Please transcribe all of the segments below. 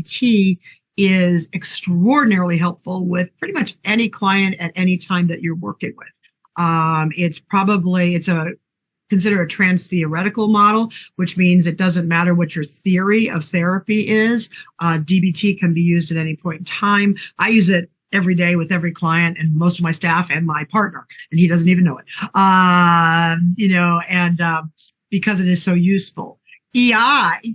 DBT is extraordinarily helpful with pretty much any client at any time that you're working with. Consider a trans-theoretical model, which means it doesn't matter what your theory of therapy is. DBT can be used at any point in time. I use it every day with every client and most of my staff and my partner, and he doesn't even know it. Because it is so useful. EI,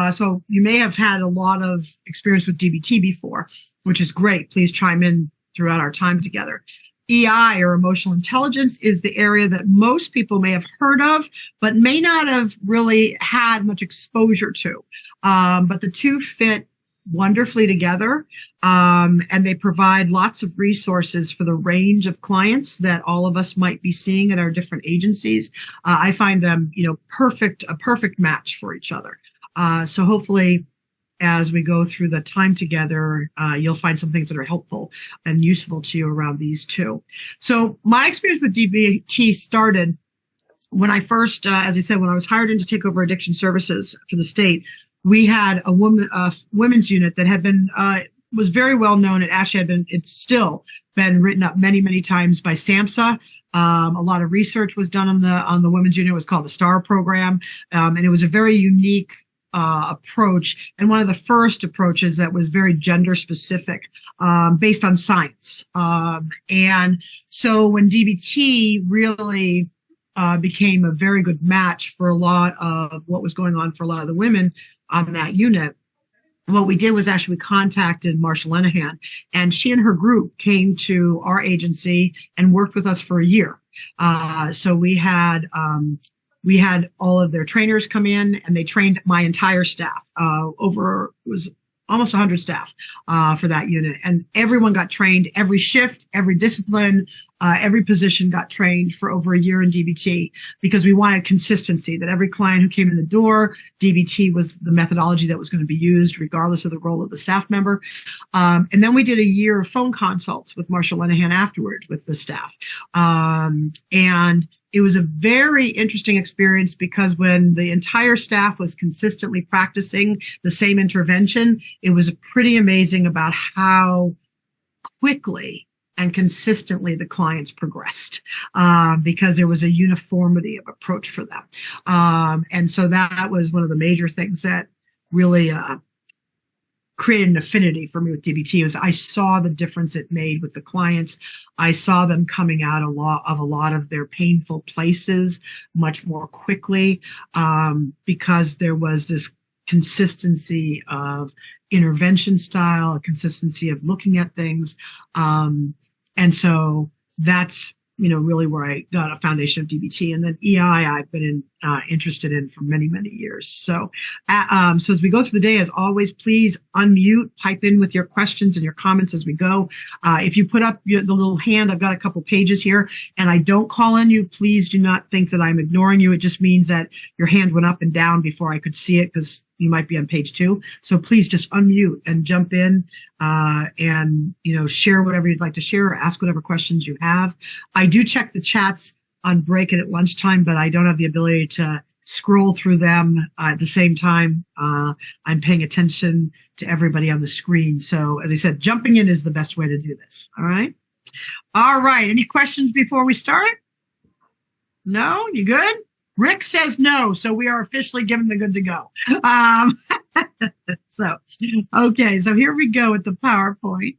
so you may have had a lot of experience with DBT before, which is great. Please chime in throughout our time together. EI, or emotional intelligence, is the area that most people may have heard of, but may not have really had much exposure to. But the two fit wonderfully together, and they provide lots of resources for the range of clients that all of us might be seeing at our different agencies. I find them, a perfect match for each other. So hopefully, as we go through the time together, you'll find some things that are helpful and useful to you around these two. So my experience with DBT started when I first, as I said, when I was hired in to take over addiction services for the state. We had a women's unit that had been, was very well known. It's still been written up many, many times by SAMHSA. A lot of research was done on the women's unit. It was called the STAR program. And it was a very unique approach, and one of the first approaches that was very gender specific, based on science. And so when DBT really became a very good match for a lot of what was going on for a lot of the women on that unit, what we did was actually we contacted Marsha Lenahan, and she and her group came to our agency and worked with us for a year. So we had all of their trainers come in, and they trained my entire staff. It was almost 100 staff for that unit, and everyone got trained. Every shift, every discipline, every position got trained for over a year in DBT, because we wanted consistency, that every client who came in the door, DBT was the methodology that was going to be used regardless of the role of the staff member. And then we did a year of phone consults with Marsha Lenahan afterwards with the staff. And it was a very interesting experience, because when the entire staff was consistently practicing the same intervention, it was pretty amazing about how quickly and consistently the clients progressed, because there was a uniformity of approach for them. And so that was one of the major things that really created an affinity for me with DBT. Was I saw the difference it made with the clients. I saw them coming out a lot of their painful places much more quickly, because there was this consistency of intervention style, a consistency of looking at things. And so that's, really where I got a foundation of DBT. And then EI, I've been interested in for many, many years. So as we go through the day, as always, please unmute, pipe in with your questions and your comments as we go. If you put up the little hand, I've got a couple pages here, and I don't call on you, please do not think that I'm ignoring you. It just means that your hand went up and down before I could see it, because you might be on page 2. So please just unmute and jump in, and, share whatever you'd like to share, or ask whatever questions you have. I do check the chats on break and at lunchtime, but I don't have the ability to scroll through them at the same time. I'm paying attention to everybody on the screen. So as I said, jumping in is the best way to do this. All right. All right. Any questions before we start? No? You good? Rick says no, so we are officially given the good to go. Okay, so here we go with the PowerPoint.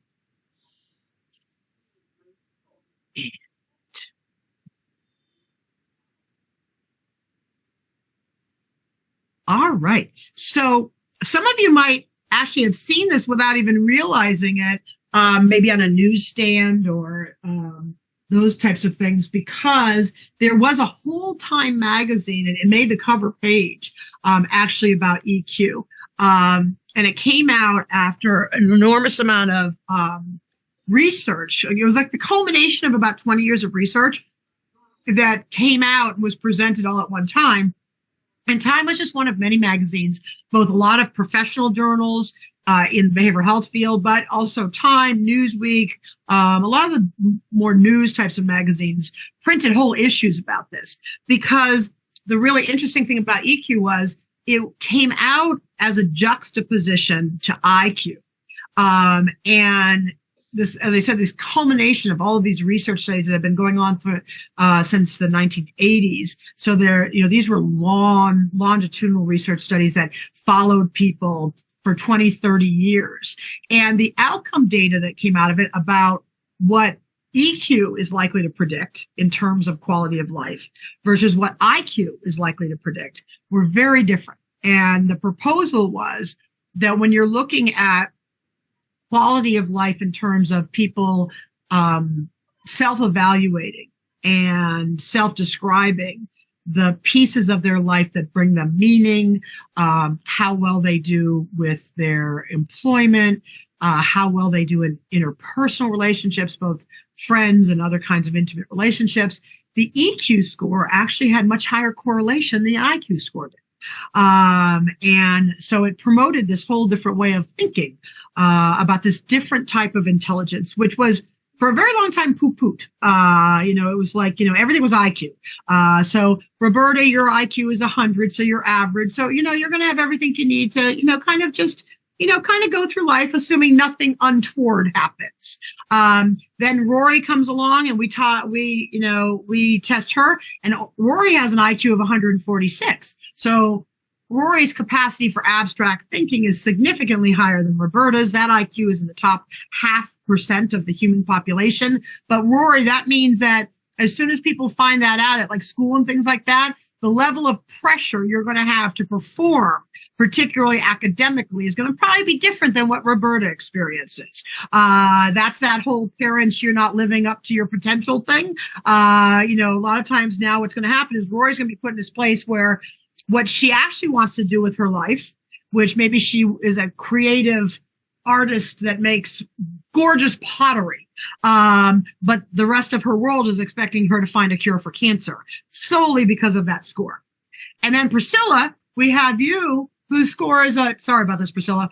All right, so some of you might actually have seen this without even realizing it, maybe on a newsstand or those types of things, because there was a whole Time magazine, and it made the cover page, actually about EQ. And it came out after an enormous amount of research. It was like the culmination of about 20 years of research that came out and was presented all at one time. And Time was just one of many magazines, both a lot of professional journals in the behavioral health field, but also Time, Newsweek, a lot of the more news types of magazines printed whole issues about this, because the really interesting thing about EQ was it came out as a juxtaposition to IQ. And this, as I said, this culmination of all of these research studies that have been going on for since the 1980s. So these were longitudinal research studies that followed people for 20, 30 years. And the outcome data that came out of it about what EQ is likely to predict in terms of quality of life versus what IQ is likely to predict were very different. And the proposal was that when you're looking at quality of life in terms of people self-evaluating and self-describing the pieces of their life that bring them meaning, how well they do with their employment, how well they do in interpersonal relationships, both friends and other kinds of intimate relationships. The EQ score actually had much higher correlation than the IQ score did. And so it promoted this whole different way of thinking about this different type of intelligence, which was for a very long time poo-pooed. It was like, everything was IQ. So Roberta, your IQ is 100, so you're average. So, you're going to have everything you need to, kind of just, kind of go through life assuming nothing untoward happens. Then Rory comes along and we test her, and Rory has an IQ of 146. So Rory's capacity for abstract thinking is significantly higher than Roberta's. That IQ is in the top 0.5% of the human population. But Rory, that means that as soon as people find that out at like school and things like that, the level of pressure you're going to have to perform, particularly academically, is going to probably be different than what Roberta experiences. That's that whole parents, you're not living up to your potential thing. A lot of times now what's going to happen is Rory's going to be put in this place where what she actually wants to do with her life, which maybe she is a creative artist that makes gorgeous pottery. But the rest of her world is expecting her to find a cure for cancer solely because of that score. And then Priscilla, we have you, whose score is sorry about this, Priscilla,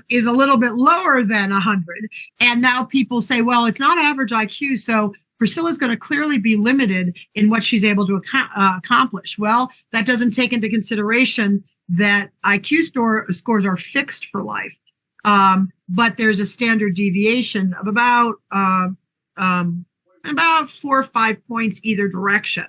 is a little bit lower than 100. And now people say, well, it's not average IQ. So Priscilla's going to clearly be limited in what she's able to accomplish. Well, that doesn't take into consideration that IQ scores are fixed for life. But there's a standard deviation of about 4 or 5 points either direction.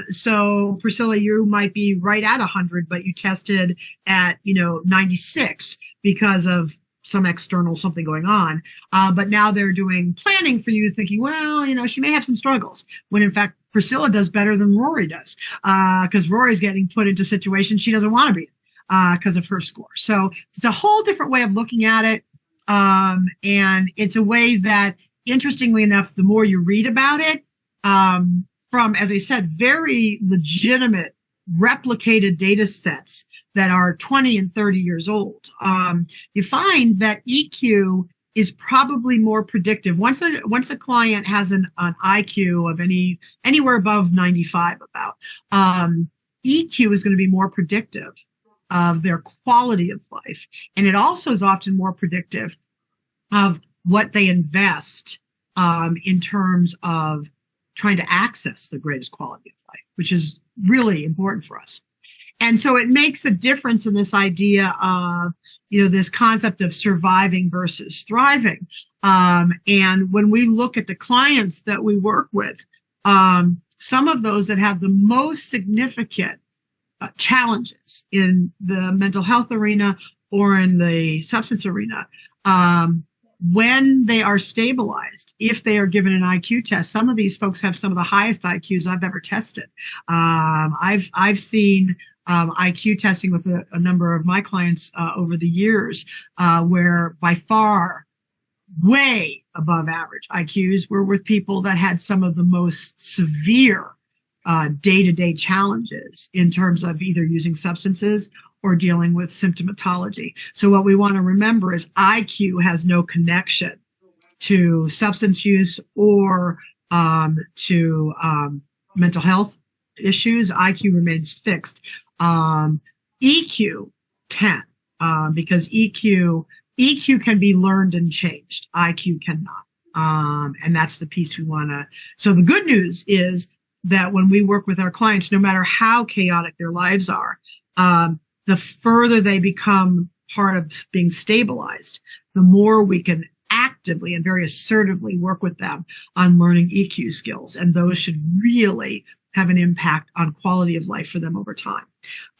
So Priscilla, you might be right at 100, but you tested at, 96 because of some external something going on. But now they're doing planning for you, thinking, well, she may have some struggles, when in fact Priscilla does better than Rory does, because Rory's getting put into situations she doesn't want to be in. Because of her score. So it's a whole different way of looking at it. And it's a way that, interestingly enough, the more you read about it, from, as I said, very legitimate replicated data sets that are 20 and 30 years old, you find that EQ is probably more predictive. Once a client has an IQ of anywhere above 95 about, EQ is going to be more predictive of their quality of life. And it also is often more predictive of what they invest in terms of trying to access the greatest quality of life, which is really important for us. And so it makes a difference in this idea of, this concept of surviving versus thriving. And when we look at the clients that we work with, some of those that have the most significant challenges in the mental health arena or in the substance arena, when they are stabilized, if they are given an IQ test, some of these folks have some of the highest IQs I've ever tested. I've seen IQ testing with a number of my clients over the years, where by far way above average IQs were with people that had some of the most severe day-to-day challenges in terms of either using substances or dealing with symptomatology. So what we want to remember is IQ has no connection to substance use or to mental health issues. IQ remains fixed. EQ can, because EQ can be learned and changed. IQ cannot. And that's the piece we want to. So the good news is that when we work with our clients, no matter how chaotic their lives are, the further they become part of being stabilized, the more we can actively and very assertively work with them on learning EQ skills. And those should really have an impact on quality of life for them over time.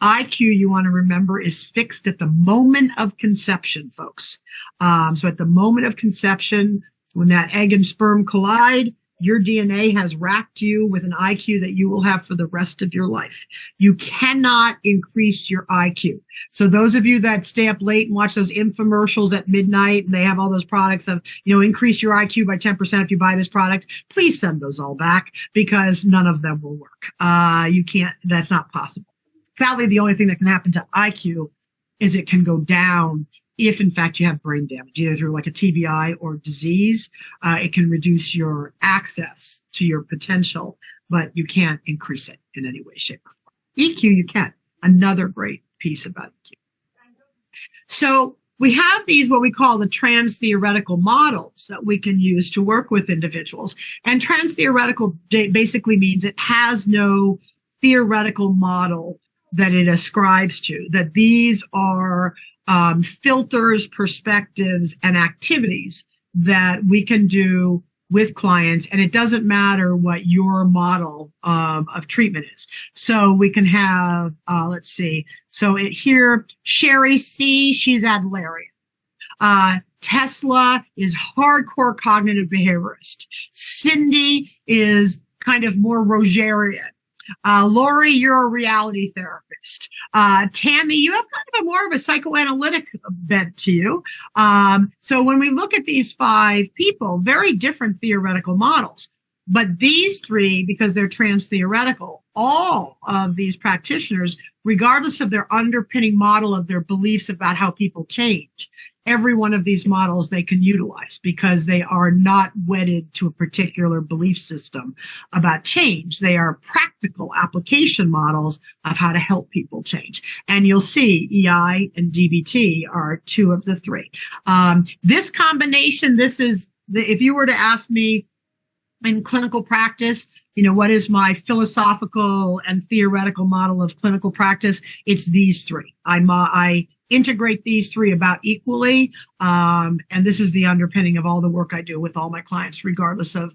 IQ, you want to remember, is fixed at the moment of conception, folks. So at the moment of conception, when that egg and sperm collide, your DNA has racked you with an IQ that you will have for the rest of your life. You cannot increase your IQ. So those of you that stay up late and watch those infomercials at midnight, and they have all those products of, increase your IQ by 10% if you buy this product, please send those all back, because none of them will work. You can't, that's not possible. Sadly, the only thing that can happen to IQ is it can go down if, in fact, you have brain damage, either through like a TBI or disease. It can reduce your access to your potential, but you can't increase it in any way, shape, or form. EQ, you can. Another great piece about EQ. So we have these, what we call the trans-theoretical models that we can use to work with individuals. And trans-theoretical basically means it has no theoretical model that it ascribes to, that these are filters, perspectives, and activities that we can do with clients. And it doesn't matter what your model of treatment is. So we can have, let's see. So here, Sherry C., she's Adlerian. Tesla is hardcore cognitive behaviorist. Cindy is kind of more Rogerian. Lori, you're a reality therapist. Tammy, you have kind of more of a psychoanalytic bent to you. So when we look at these 5 people, very different theoretical models, but these 3, because they're trans-theoretical, all of these practitioners, regardless of their underpinning model of their beliefs about how people change, every one of these models they can utilize because they are not wedded to a particular belief system about change. They are practical application models of how to help people change. And you'll see EI and DBT are 2 of the 3. This combination, this is, if you were to ask me in clinical practice, what is my philosophical and theoretical model of clinical practice? It's these 3. I integrate these 3 about equally. And this is the underpinning of all the work I do with all my clients, regardless of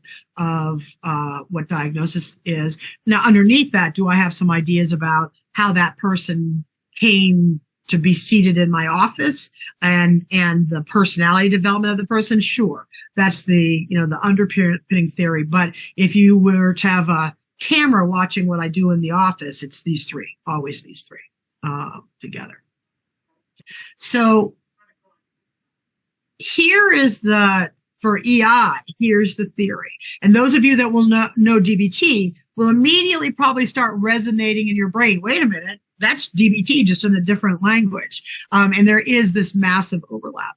what diagnosis is. Now, underneath that, do I have some ideas about how that person came to be seated in my office and the personality development of the person? Sure. That's the underpinning theory. But if you were to have a camera watching what I do in the office, it's these 3, always these 3, together. So here is for EI, here's the theory. And those of you that will know DBT will immediately probably start resonating in your brain. Wait a minute, that's DBT just in a different language. And there is this massive overlap.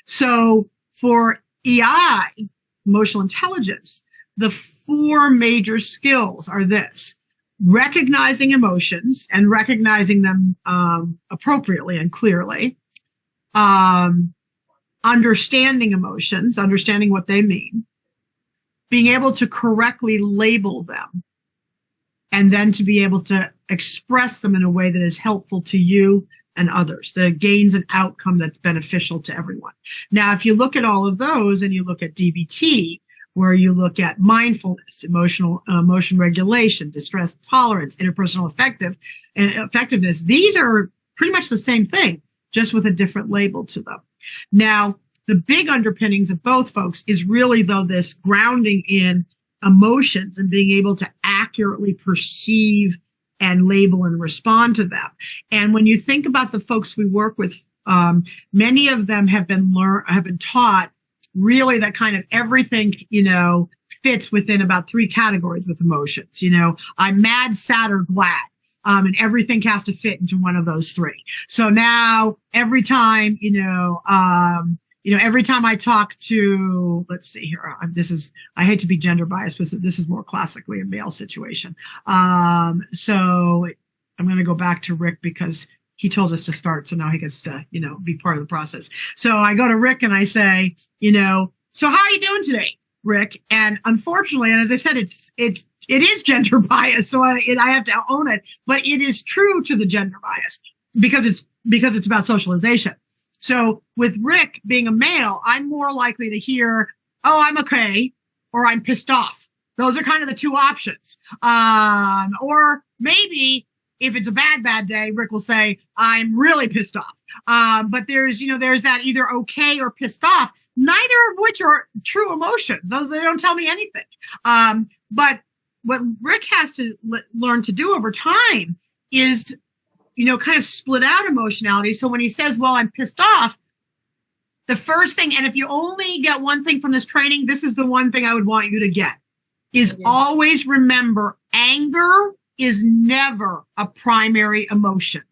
So for EI, emotional intelligence, the 4 major skills are this: recognizing emotions and recognizing them appropriately and clearly, understanding emotions, understanding what they mean, being able to correctly label them, and then to be able to express them in a way that is helpful to you and others, that gains an outcome that's beneficial to everyone. Now, if you look at all of those and you look at DBT, where you look at mindfulness, emotion regulation, distress tolerance, interpersonal effectiveness, these are pretty much the same thing, just with a different label to them. Now, the big underpinnings of both folks is really, though, this grounding in emotions and being able to accurately perceive and label and respond to them. And when you think about the folks we work with, many of them have been taught really that kind of everything, fits within about 3 categories with emotions. I'm mad, sad, or glad. And everything has to fit into one of those 3. So now every time, every time I talk to, let's see here, I hate to be gender biased, but this is more classically a male situation. So I'm going to go back to Rick because he told us to start. So now he gets to, be part of the process. So I go to Rick and I say, so how are you doing today, Rick? And unfortunately, and as I said, it is gender bias. So I have to own it, but it is true to the gender bias. because it's about socialization. So with Rick being a male, I'm more likely to hear, "Oh, I'm okay," or "I'm pissed off." Those are kind of the two options. Or maybe if it's a bad day, Rick will say, "I'm really pissed off." But there's that either okay or pissed off, neither of which are true emotions. Those, they don't tell me anything. But what Rick has to learn to do over time is, kind of split out emotionality. So when he says, "Well, I'm pissed off," the first thing, and if you only get one thing from this training, this is the one thing I would want you to get, is always remember, anger is never a primary emotion.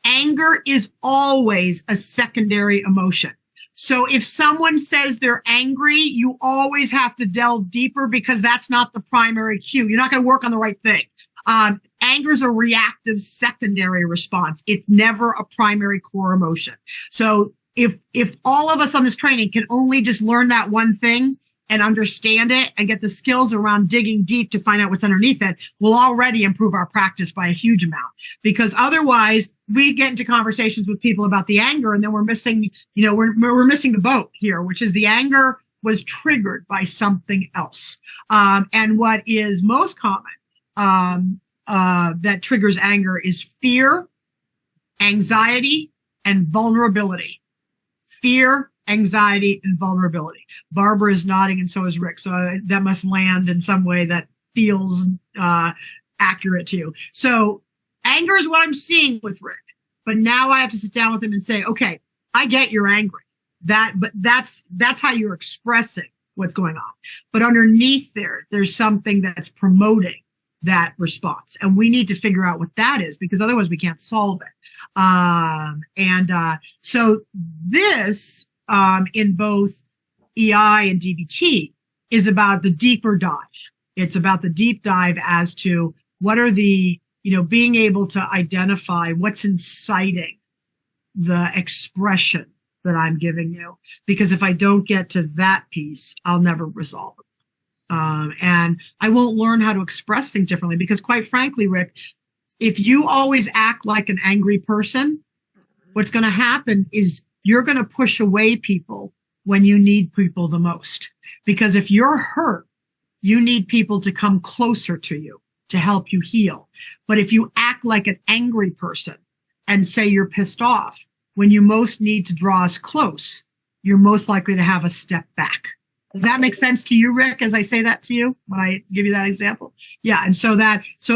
Anger is always a secondary emotion. So if someone says they're angry, you always have to delve deeper, because that's not the primary cue. You're not going to work on the right thing. Anger is a reactive secondary response. It's never a primary core emotion. So if all of us on this training can only just learn that one thing and understand it and get the skills around digging deep to find out what's underneath it, we'll already improve our practice by a huge amount. Because otherwise we get into conversations with people about the anger, and then we're missing, we're missing the boat here, which is the anger was triggered by something else. And what is most common that triggers anger is fear, anxiety, and vulnerability. Fear, anxiety, and vulnerability. Barbara is nodding, and so is Rick. So that must land in some way that feels accurate to you. So anger is what I'm seeing with Rick. But now I have to sit down with him and say, "Okay, I get you're angry. But that's how you're expressing what's going on. But underneath there's something that's promoting that response. And we need to figure out what that is, because otherwise we can't solve it." So this, in both EI and DBT, is about the deeper dive. It's about the deep dive as to what are the, being able to identify what's inciting the expression that I'm giving you. Because if I don't get to that piece, I'll never resolve it. And I won't learn how to express things differently, because quite frankly, Rick, if you always act like an angry person, what's going to happen is you're going to push away people when you need people the most. Because if you're hurt, you need people to come closer to you to help you heal. But if you act like an angry person and say you're pissed off, when you most need to draw us close, you're most likely to have a step back. Does that make sense to you, Rick, as I say that to you, when I give you that example? Yeah. And so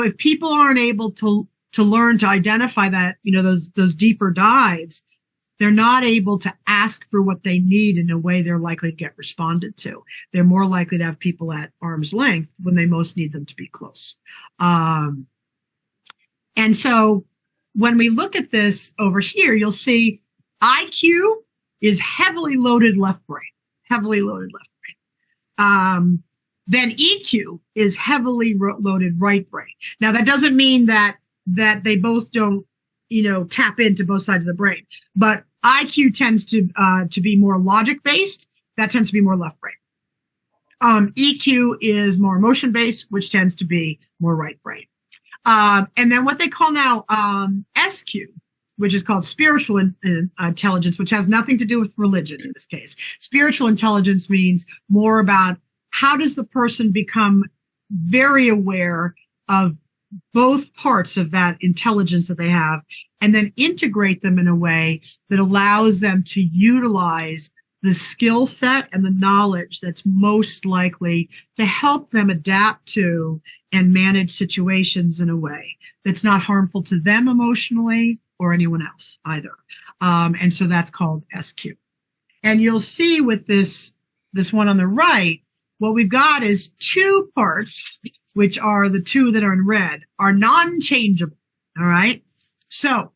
if people aren't able to learn to identify that, those deeper dives, they're not able to ask for what they need in a way they're likely to get responded to. They're more likely to have people at arm's length when they most need them to be close. And so when we look at this over here, you'll see IQ is heavily loaded left brain, heavily loaded left brain. Then EQ is heavily loaded right brain. Now, that doesn't mean that they both don't, tap into both sides of the brain, but IQ tends to be more logic based. That tends to be more left brain. EQ is more emotion based, which tends to be more right brain. And then what they call now SQ, which is called spiritual intelligence, which has nothing to do with religion in this case. Spiritual intelligence means more about how does the person become very aware of both parts of that intelligence that they have, and then integrate them in a way that allows them to utilize the skill set and the knowledge that's most likely to help them adapt to and manage situations in a way that's not harmful to them emotionally or anyone else either. And so that's called SQ. And you'll see with this one on the right, what we've got is two parts, which are the two that are in red, are non-changeable. All right. So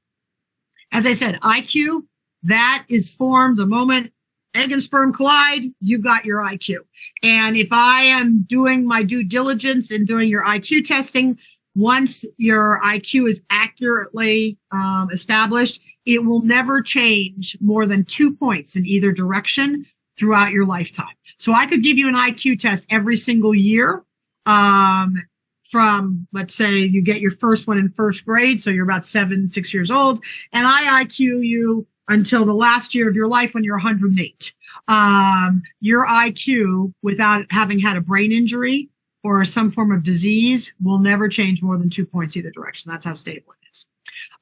as I said, IQ, that is formed the moment egg and sperm collide, you've got your IQ. And if I am doing my due diligence in doing your IQ testing, once your IQ is accurately established, it will never change more than 2 points in either direction throughout your lifetime. So I could give you an IQ test every single year from, let's say you get your first one in first grade, so you're about 6 years old, and I IQ you until the last year of your life when you're 108. Your IQ, without having had a brain injury or some form of disease, will never change more than 2 points either direction. That's how stable it is.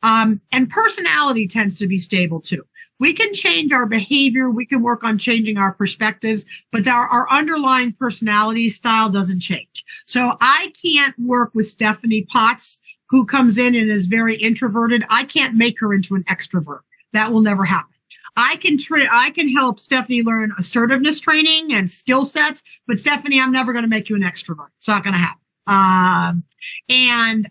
And personality tends to be stable too. We can change our behavior. We can work on changing our perspectives, but our underlying personality style doesn't change. So I can't work with Stephanie Potts, who comes in and is very introverted. I can't make her into an extrovert. That will never happen. I can help Stephanie learn assertiveness training and skill sets, but Stephanie, I'm never going to make you an extrovert. It's not going to happen. And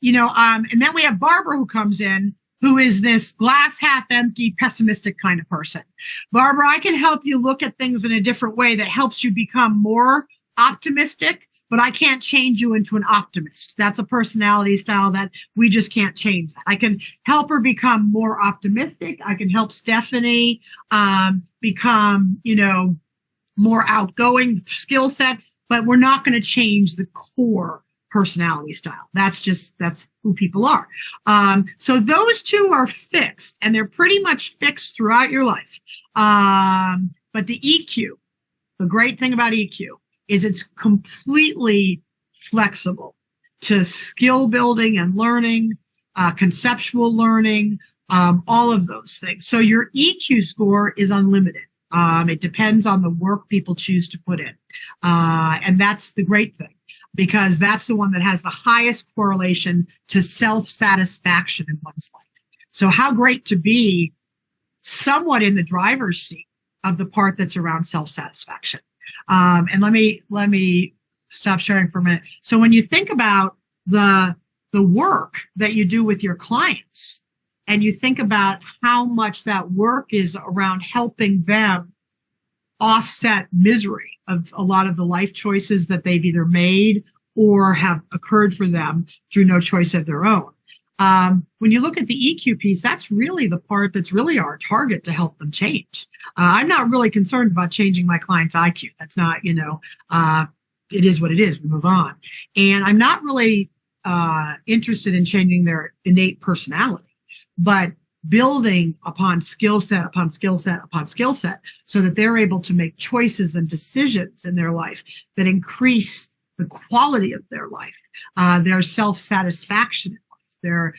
then we have Barbara, who comes in, who is this glass half empty, pessimistic kind of person. Barbara, I can help you look at things in a different way that helps you become more optimistic, but I can't change you into an optimist. That's a personality style that we just can't change. I can help her become more optimistic. I can help Stephanie become, more outgoing skill set, but we're not going to change the core personality style. That's who people are. So those two are fixed, and they're pretty much fixed throughout your life. But the EQ, the great thing about EQ is it's completely flexible to skill building and learning, conceptual learning, all of those things. So your EQ score is unlimited. It depends on the work people choose to put in. And that's the great thing, because that's the one that has the highest correlation to self-satisfaction in one's life. So how great to be somewhat in the driver's seat of the part that's around self-satisfaction. And let me stop sharing for a minute. So when you think about the work that you do with your clients, and you think about how much that work is around helping them offset misery of a lot of the life choices that they've either made or have occurred for them through no choice of their own. When you look at the EQ piece, that's really the part that's really our target to help them change. I'm not really concerned about changing my client's IQ. That's not, it is what it is. We move on. And I'm not really interested in changing their innate personality, but building upon skill set, upon skill set, upon skill set, so that they're able to make choices and decisions in their life that increase the quality of their life, their self-satisfaction in life, their,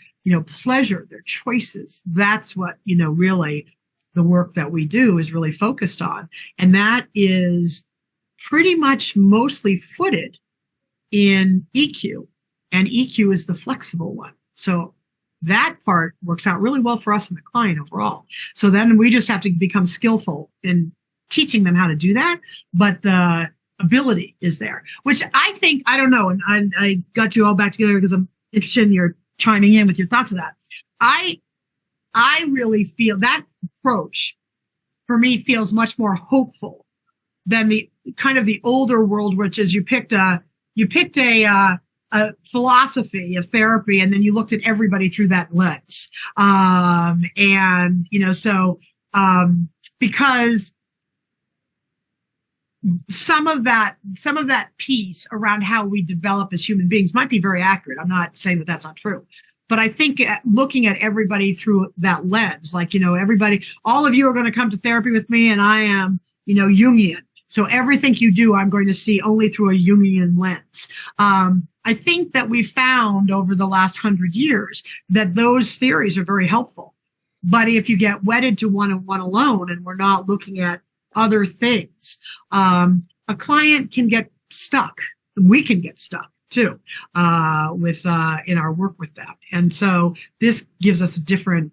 pleasure, their choices. That's what, really the work that we do is really focused on. And that is pretty much mostly footed in EQ, and EQ is the flexible one. So that part works out really well for us and the client overall. So then we just have to become skillful in teaching them how to do that. But the ability is there, which I think, I don't know. And I got you all back together because I'm interested in your chiming in with your thoughts of that. I really feel that approach for me feels much more hopeful than the kind of the older world, which is you picked a philosophy of therapy, and then you looked at everybody through that lens. Because some of that piece around how we develop as human beings might be very accurate. I'm not saying that that's not true, but I think looking at everybody through that lens, like, everybody, all of you are going to come to therapy with me, and I am, Jungian. So everything you do, I'm going to see only through a Jungian lens. I think that we found over the last 100 years that those theories are very helpful. But if you get wedded to one and one alone, and we're not looking at other things, a client can get stuck. We can get stuck too, in our work with that. And so this gives us a different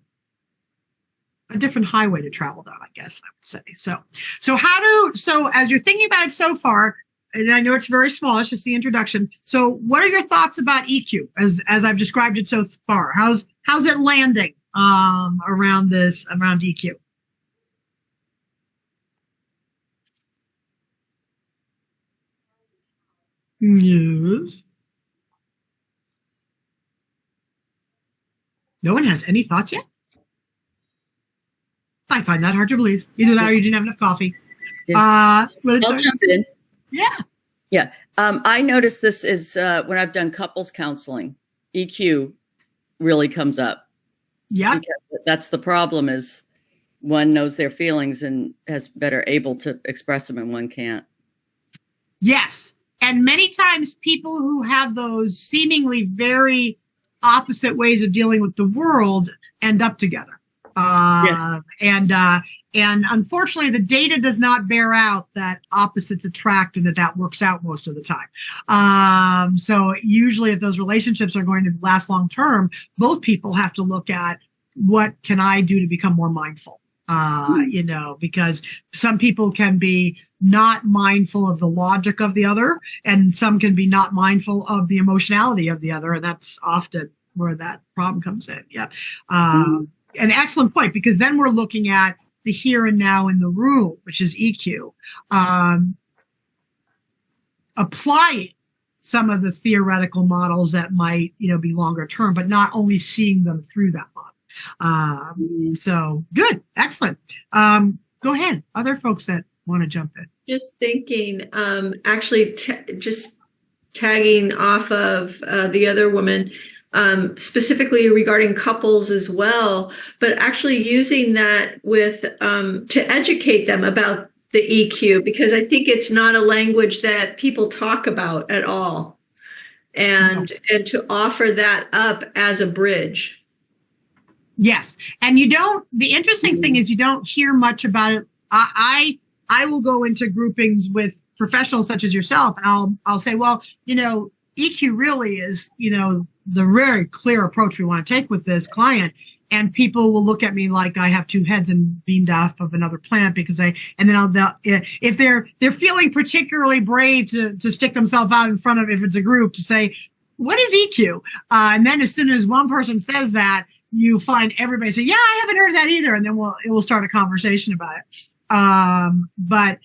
highway to travel down, I guess I would say. So as you're thinking about it so far, and I know it's very small, it's just the introduction. So what are your thoughts about EQ as I've described it so far? How's it landing around EQ? Yes. No one has any thoughts yet? I find that hard to believe. Either that or you didn't have enough coffee. I'll jump in. Yeah. Yeah. I noticed this is when I've done couples counseling, EQ really comes up. Yeah. Because that's the problem, is one knows their feelings and is better able to express them and one can't. Yes. And many times people who have those seemingly very opposite ways of dealing with the world end up together. And unfortunately, the data does not bear out that opposites attract and that works out most of the time. So usually if those relationships are going to last long term, both people have to look at what can I do to become more mindful? Because some people can be not mindful of the logic of the other, and some can be not mindful of the emotionality of the other. And that's often where that problem comes in. Yeah. An excellent point, because then we're looking at the here and now in the room, which is EQ, applying some of the theoretical models that might, be longer term, but not only seeing them through that model. So good. Excellent. Go ahead. Other folks that want to jump in. Just thinking, actually just tagging off of the other woman, specifically regarding couples as well, but actually using that with to educate them about the EQ, because I think it's not a language that people talk about at all, and to offer that up as a bridge. Yes, and the interesting thing is you don't hear much about it. I will go into groupings with professionals such as yourself, and I'll say, well, EQ really is, the very clear approach we want to take with this client. And people will look at me like I have two heads and beamed off of another planet, because if they're feeling particularly brave to stick themselves out in front of, if it's a group, to say, what is EQ? And then as soon as one person says that, you find everybody say, yeah, I haven't heard that either. And then it will start a conversation about it. But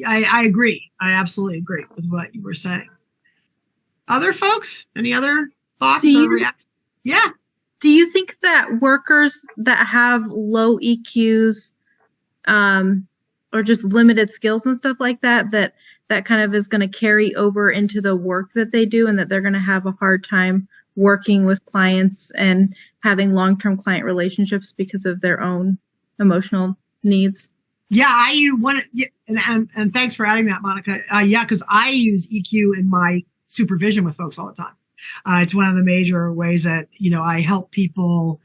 I agree. I absolutely agree with what you were saying. Other folks, any other thoughts or reactions? Yeah. Do you think that workers that have low EQs, or just limited skills and stuff like that kind of is going to carry over into the work that they do, and that they're going to have a hard time working with clients and having long-term client relationships because of their own emotional needs? Yeah, and thanks for adding that, Monica. Because I use EQ in my supervision with folks all the time. It's one of the major ways that, I help people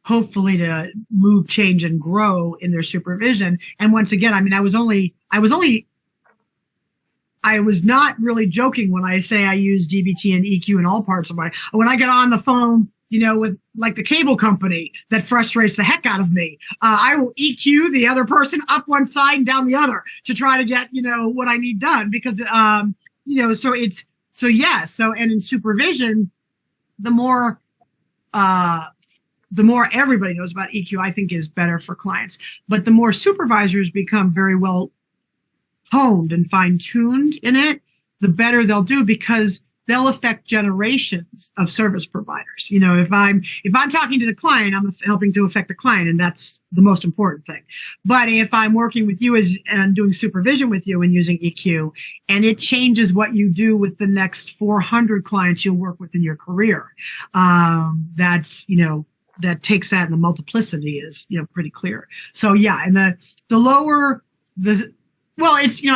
hopefully to move, change, and grow in their supervision. And once again, I was not really joking when I say I use DBT and EQ in all parts of when I get on the phone, with like the cable company that frustrates the heck out of me, I will EQ the other person up one side and down the other to try to get, what I need done, because, and in supervision, the more everybody knows about EQ, I think, is better for clients. But the more supervisors become very well honed and fine-tuned in it, the better they'll do, because they'll affect generations of service providers. If I'm talking to the client, I'm helping to affect the client, and that's the most important thing. But if I'm working with you and doing supervision with you and using EQ, and it changes what you do with the next 400 clients you'll work with in your career, that takes that, and the multiplicity is, pretty clear. So yeah, and I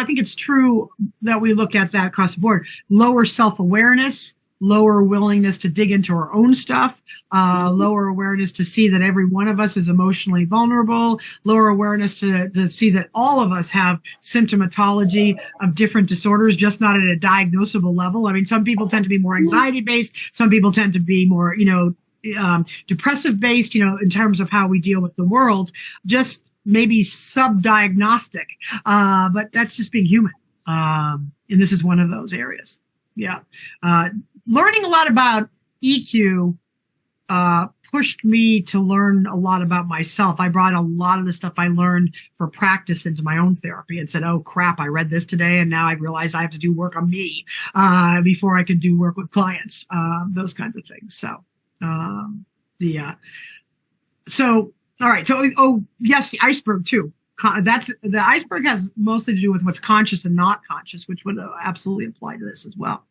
think it's true that we look at that across the board. Lower self-awareness, lower willingness to dig into our own stuff, lower awareness to see that every one of us is emotionally vulnerable, lower awareness to see that all of us have symptomatology of different disorders, just not at a diagnosable level. Some people tend to be more anxiety-based. Some people tend to be more, depressive based, in terms of how we deal with the world, just maybe sub-diagnostic. But that's just being human. And this is one of those areas. Yeah. Learning a lot about EQ, pushed me to learn a lot about myself. I brought a lot of the stuff I learned for practice into my own therapy and said, oh crap, I read this today, and now I realize I have to do work on me, before I could do work with clients, those kinds of things. So, all right. So, yes, the iceberg too. that's the iceberg has mostly to do with what's conscious and not conscious, which would absolutely apply to this as well.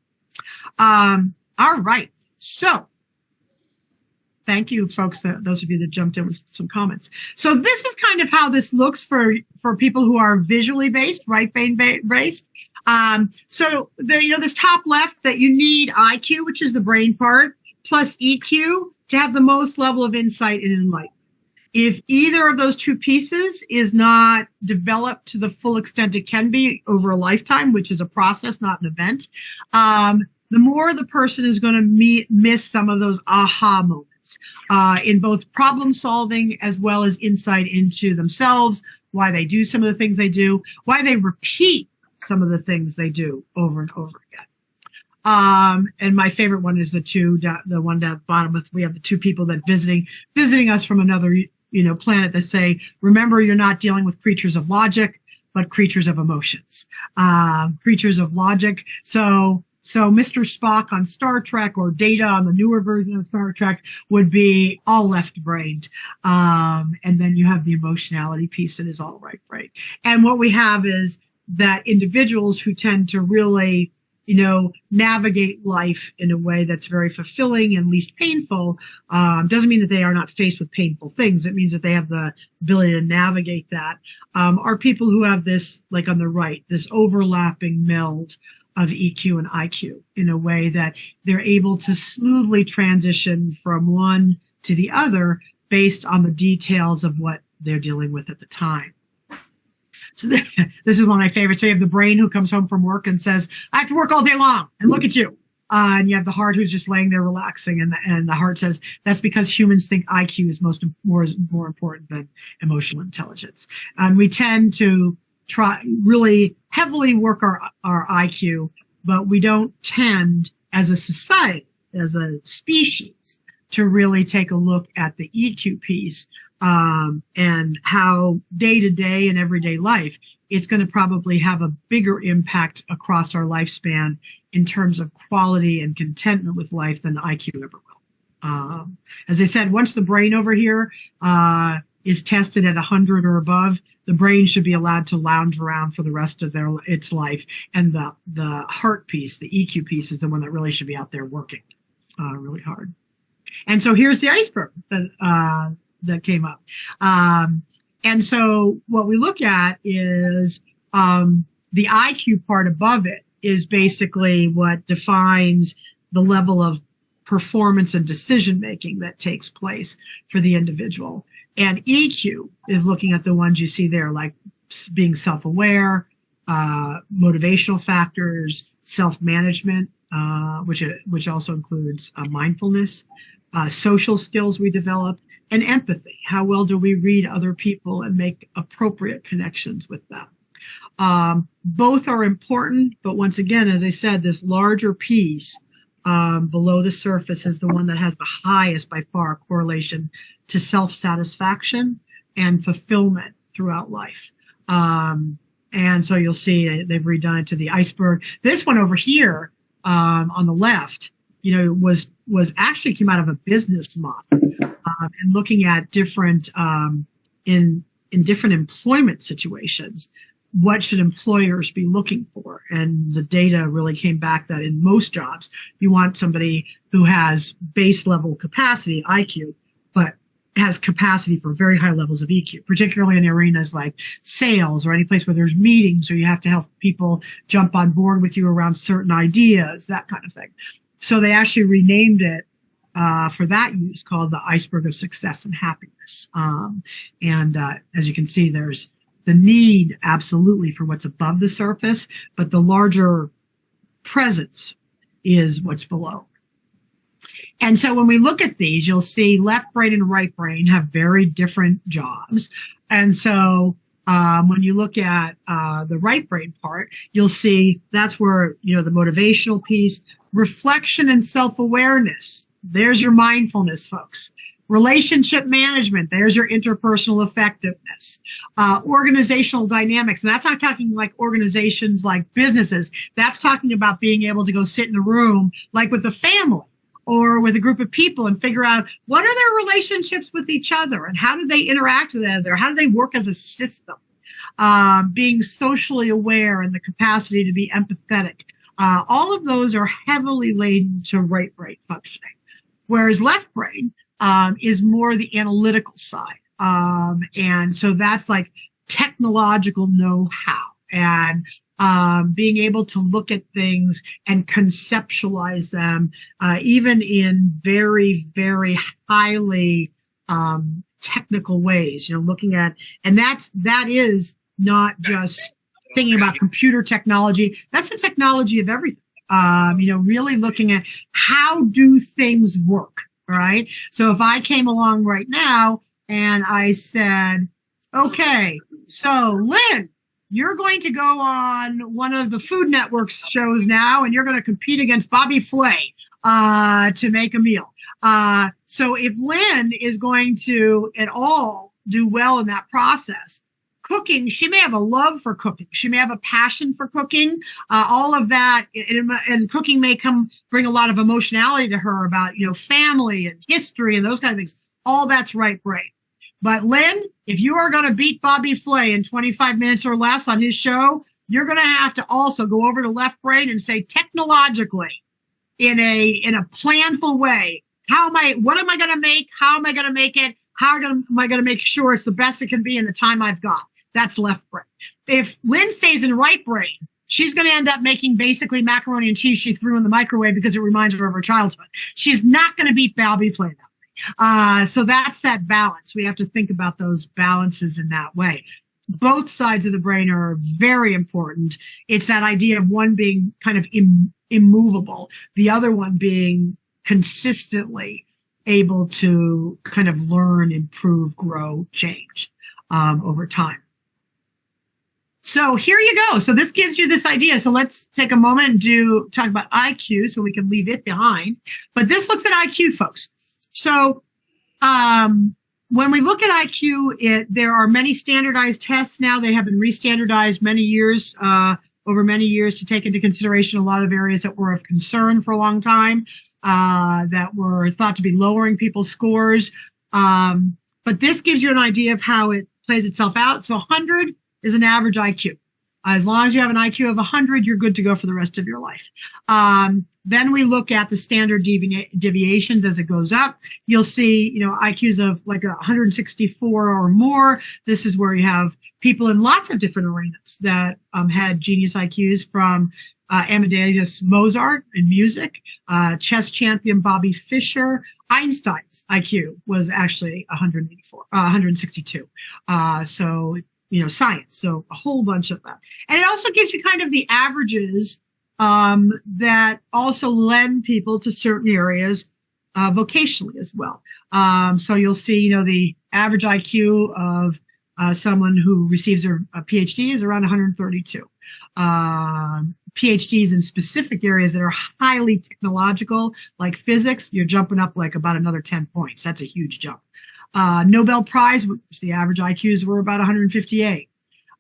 All right. So thank you, folks, those of you that jumped in with some comments. So this is kind of how this looks for people who are visually based, right brain based. So this top left, that you need IQ, which is the brain part, plus EQ to have the most level of insight and enlightenment. If either of those two pieces is not developed to the full extent it can be over a lifetime, which is a process, not an event, the more the person is going to miss some of those aha moments in both problem solving as well as insight into themselves, why they do some of the things they do, why they repeat some of the things they do over and over again. And my favorite one is the one down at the bottom with, we have the two people that visiting us from another planet that say, remember, you're not dealing with creatures of logic, but creatures of emotions. Creatures of logic. So Mr. Spock on Star Trek, or Data on the newer version of Star Trek, would be all left-brained. And then you have the emotionality piece that is all right-brained. And what we have is that individuals who tend to really navigate life in a way that's very fulfilling and least painful, doesn't mean that they are not faced with painful things. It means that they have the ability to navigate that, are people who have this, like on the right, this overlapping meld of EQ and IQ in a way that they're able to smoothly transition from one to the other based on the details of what they're dealing with at the time. So this is one of my favorites. So you have the brain who comes home from work and says, I have to work all day long, and look at you. And you have the heart who's just laying there relaxing. And the heart says, that's because humans think IQ is more important than emotional intelligence. And we tend to try really heavily work our IQ, but we don't tend as a society, as a species, to really take a look at the EQ piece. And how day to day and everyday life, it's going to probably have a bigger impact across our lifespan in terms of quality and contentment with life than IQ ever will. As I said, once the brain over here, is tested at 100 or above, the brain should be allowed to lounge around for the rest of its life. And the heart piece, the EQ piece, is the one that really should be out there working, really hard. And so here's the iceberg that came up. And so what we look at is the IQ part above it is basically what defines the level of performance and decision making that takes place for the individual. And EQ is looking at the ones you see there, like being self-aware, motivational factors, self-management, which also includes mindfulness, social skills we develop, and empathy. How well do we read other people and make appropriate connections with them? Both are important, but once again, as I said, this larger piece below the surface is the one that has the highest, by far, correlation to self-satisfaction and fulfillment throughout life. And so you'll see they've redone it to the iceberg. This one over here on the left, was actually came out of a business model, and looking at different in different employment situations, what should employers be looking for? And the data really came back that in most jobs, you want somebody who has base level capacity, IQ, but has capacity for very high levels of EQ, particularly in arenas like sales or any place where there's meetings or you have to help people jump on board with you around certain ideas, that kind of thing. So they actually renamed it for that use, called the iceberg of success and happiness. As you can see, there's the need absolutely for what's above the surface, but the larger presence is what's below. And so when we look at these, you'll see left brain and right brain have very different jobs. And so when you look at the right brain part, you'll see that's where, the motivational piece, reflection and self-awareness. There's your mindfulness, folks. Relationship management. There's your interpersonal effectiveness. Organizational dynamics. And that's not talking like organizations like businesses. That's talking about being able to go sit in a room like with a family or with a group of people and figure out what are their relationships with each other and how do they interact with each other? How do they work as a system? being socially aware and the capacity to be empathetic. All of those are heavily laden to right brain functioning, whereas left brain is more the analytical side. And so that's like technological know-how and being able to look at things and conceptualize them, even in very, very highly technical ways, looking at, and that is not just thinking about computer technology. That's the technology of everything. Really looking at how do things work, right? So if I came along right now and I said, okay, so Lynn, you're going to go on one of the Food Network's shows now, and you're going to compete against Bobby Flay to make a meal. So if Lynn is going to at all do well in that process, cooking, she may have a love for cooking. She may have a passion for cooking. All of that, and cooking may bring a lot of emotionality to her about, family and history and those kind of things. All that's right brain. But Lynn, if you are going to beat Bobby Flay in 25 minutes or less on his show, you're going to have to also go over to left brain and say technologically, in a planful way, what am I going to make? How am I going to make it? How am I going to make sure it's the best it can be in the time I've got? That's left brain. If Lynn stays in right brain, she's going to end up making basically macaroni and cheese she threw in the microwave because it reminds her of her childhood. She's not going to beat Bobby Flay that way. So that's that balance. We have to think about those balances in that way. Both sides of the brain are very important. It's that idea of one being kind of immovable, the other one being consistently able to kind of learn, improve, grow, change over time. So here you go. So this gives you this idea. So let's take a moment and talk about IQ so we can leave it behind. But this looks at IQ, folks. So when we look at IQ, there are many standardized tests now. They have been re-standardized over many years to take into consideration a lot of areas that were of concern for a long time, that were thought to be lowering people's scores. But this gives you an idea of how it plays itself out. So 100 is an average IQ. As long as you have an IQ of 100, you're good to go for the rest of your life. Then we look at the standard deviations as it goes up. You'll see, IQs of like 164 or more. This is where you have people in lots of different arenas that had genius IQs, from Amadeus Mozart in music, chess champion Bobby Fischer. Einstein's IQ was actually 162. Science. So a whole bunch of that. And it also gives you kind of the averages that also lend people to certain areas vocationally as well. So you'll see, the average IQ of someone who receives a PhD is around 132. PhDs in specific areas that are highly technological, like physics, you're jumping up like about another 10 points. That's a huge jump. Nobel Prize, the average IQs were about 158.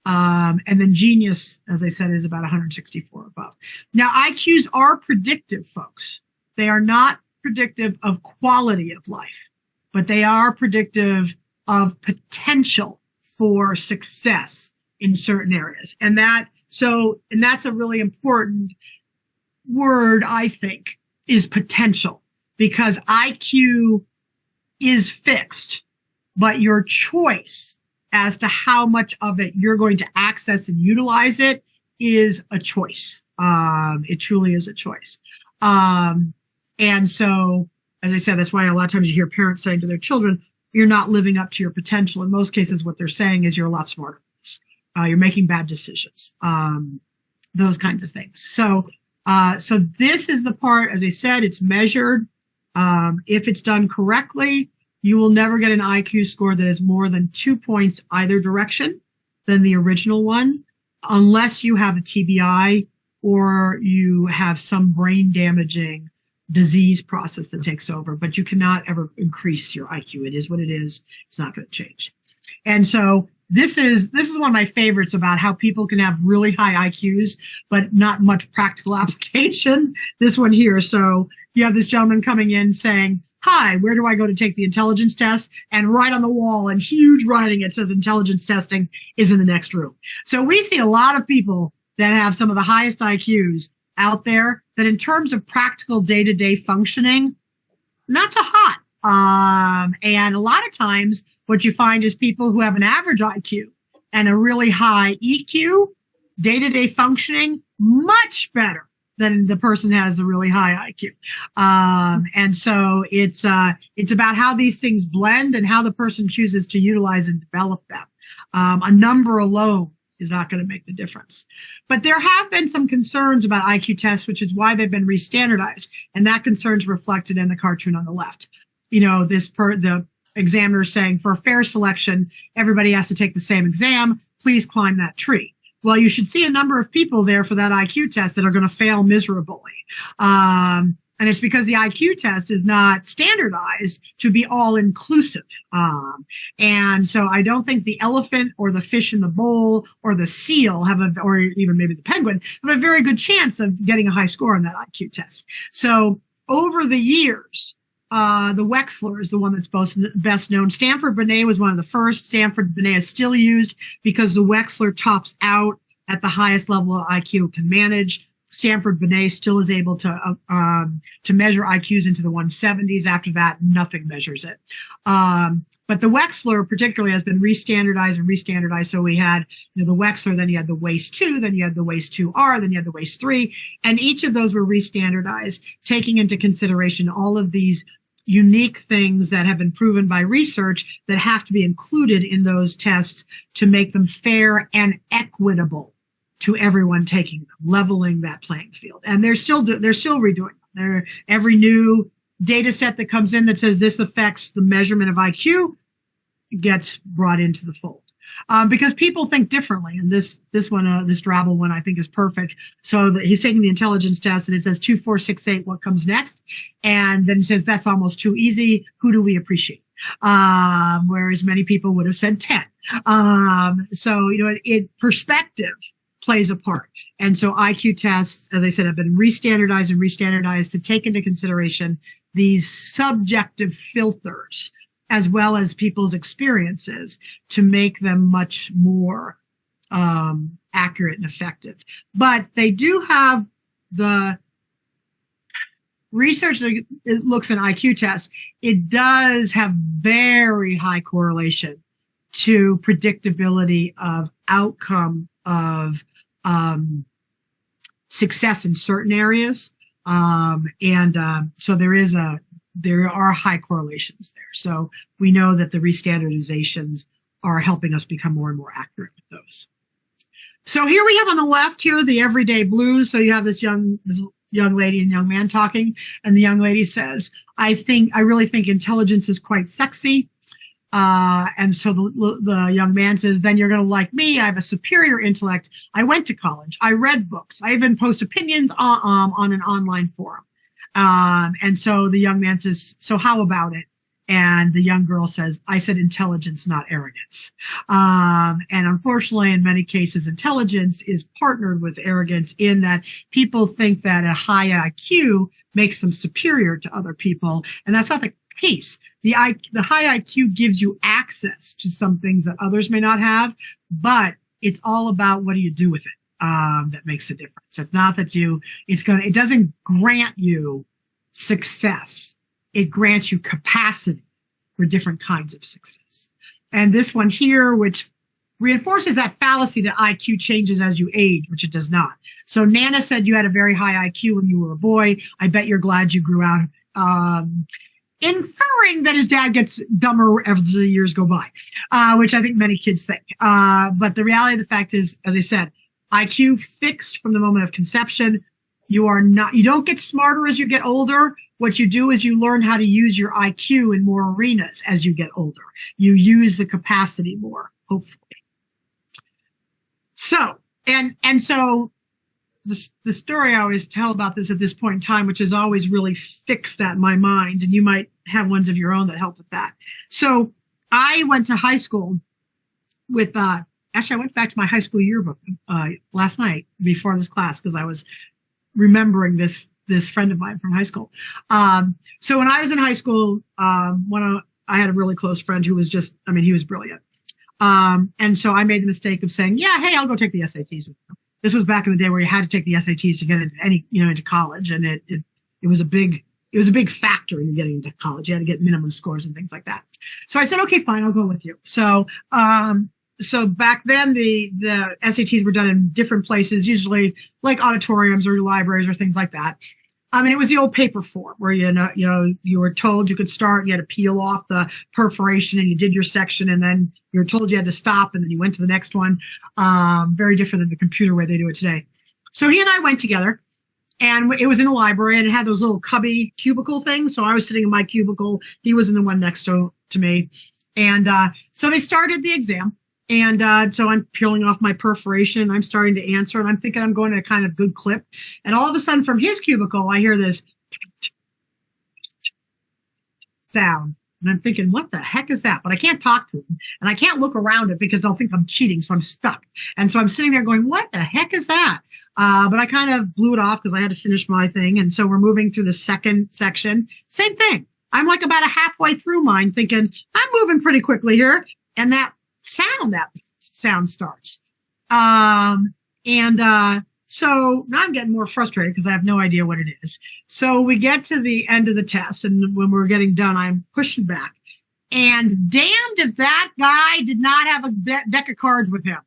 And then genius, as I said, is about 164 above. Now, IQs are predictive, folks. They are not predictive of quality of life, but they are predictive of potential for success in certain areas. And that's a really important word, I think, is potential, because IQ is fixed, but your choice as to how much of it you're going to access and utilize it is a choice. It truly is a choice. And so, as I said, that's why a lot of times you hear parents saying to their children, you're not living up to your potential. In most cases, what they're saying is you're a lot smarter than this. You're making bad decisions. Those kinds of things. So this is the part, as I said, it's measured. If it's done correctly, you will never get an IQ score that is more than 2 points either direction than the original one, unless you have a TBI or you have some brain damaging disease process that takes over. But you cannot ever increase your IQ. It is what it is. It's not going to change. And so this is one of my favorites about how people can have really high IQs, but not much practical application. This one here. So you have this gentleman coming in saying, hi, where do I go to take the intelligence test? And right on the wall in huge writing, it says intelligence testing is in the next room. So we see a lot of people that have some of the highest IQs out there that in terms of practical day-to-day functioning, not so hot. And a lot of times what you find is people who have an average IQ and a really high EQ, day-to-day functioning, much better than the person has a really high IQ. And so it's about how these things blend and how the person chooses to utilize and develop them. A number alone is not going to make the difference. But there have been some concerns about IQ tests, which is why they've been restandardized. And that concern's reflected in the cartoon on the left. The examiner saying for a fair selection, everybody has to take the same exam. Please climb that tree. Well, you should see a number of people there for that IQ test that are going to fail miserably. And it's because the IQ test is not standardized to be all inclusive. And so I don't think the elephant or the fish in the bowl or the seal or even maybe the penguin have a very good chance of getting a high score on that IQ test. So over the years, the Wechsler is the one that's best known. Stanford-Binet was one of the first. Stanford-Binet is still used because the Wechsler tops out at the highest level of IQ it can manage. Stanford-Binet still is able to measure IQs into the 170s. After that, nothing measures it. But the Wechsler particularly has been restandardized. So we had, the Wechsler, then you had the WAIS 2, then you had the WAIS 2R, then you had the WAIS 3. And each of those were restandardized, taking into consideration all of these unique things that have been proven by research that have to be included in those tests to make them fair and equitable to everyone taking them, leveling that playing field. And they're still redoing them. Every new data set that comes in that says this affects the measurement of IQ gets brought into the fold. Because people think differently. And this Drabble one, I think is perfect. So he's taking the intelligence test and it says 2, 4, 6, 8, what comes next? And then it says that's almost too easy. Who do we appreciate? Whereas many people would have said 10. So, perspective plays a part. And so IQ tests, as I said, have been restandardized to take into consideration these subjective filters as well as people's experiences to make them much more accurate and effective. But they do have the research that looks at IQ tests. It does have very high correlation to predictability of outcome of success in certain areas. So there are high correlations there. So we know that the restandardizations are helping us become more and more accurate with those. So here we have on the left here, the everyday blues. So you have this young lady and young man talking, and the young lady says, I really think intelligence is quite sexy. And so the young man says, then you're going to like me. I have a superior intellect. I went to college. I read books. I even post opinions on an online forum. And so the young man says, so how about it? And the young girl says, I said intelligence, not arrogance. And unfortunately, in many cases, intelligence is partnered with arrogance in that people think that a high IQ makes them superior to other people. And that's not the case. The high IQ gives you access to some things that others may not have, but it's all about what do you do with it. That makes a difference. It's not that it doesn't grant you success. It grants you capacity for different kinds of success. And this one here, which reinforces that fallacy that IQ changes as you age, which it does not. So Nana said you had a very high IQ when you were a boy. I bet you're glad you grew out, inferring that his dad gets dumber as the years go by, which I think many kids think. But the reality of the fact is, as I said, IQ fixed from the moment of conception. You don't get smarter as you get older. What you do is you learn how to use your IQ in more arenas as you get older. You use the capacity more, hopefully. So, so the story I always tell about this at this point in time, which has always really fixed that in my mind, and you might have ones of your own that help with that. So I went to high school with, actually I went back to my high school yearbook, last night before this class because I was remembering this this friend of mine from high school. So when I was in high school, I had a really close friend who was just, I mean, he was brilliant. And so I made the mistake of saying, yeah, hey, I'll go take the SATs with you. This was back in the day where you had to take the SATs to get into into college. And it was a big factor in getting into college. You had to get minimum scores and things like that. So I said, okay, fine, I'll go with you. So, so back then the SATs were done in different places, usually like auditoriums or libraries or things like that. I mean, it was the old paper form where, you were told you could start, you had to peel off the perforation and you did your section, and then you were told you had to stop and then you went to the next one. Very different than the computer way they do it today. So he and I went together, and it was in a library, and it had those little cubby cubicle things. So I was sitting in my cubicle. He was in the one next to me. And, so they started the exam. And so I'm peeling off my perforation. I'm starting to answer, and I'm thinking I'm going at a kind of good clip. And all of a sudden from his cubicle, I hear this sound. And I'm thinking, what the heck is that? But I can't talk to him. And I can't look around it because they'll think I'm cheating. So I'm stuck. And so I'm sitting there going, what the heck is that? But I kind of blew it off because I had to finish my thing. And so we're moving through the second section. Same thing. I'm like about a halfway through mine thinking, I'm moving pretty quickly here. And that sound starts. So now I'm getting more frustrated because I have no idea what it is. So we get to the end of the test, and when we're getting done, I'm pushing back. And damned if that guy did not have a deck of cards with him.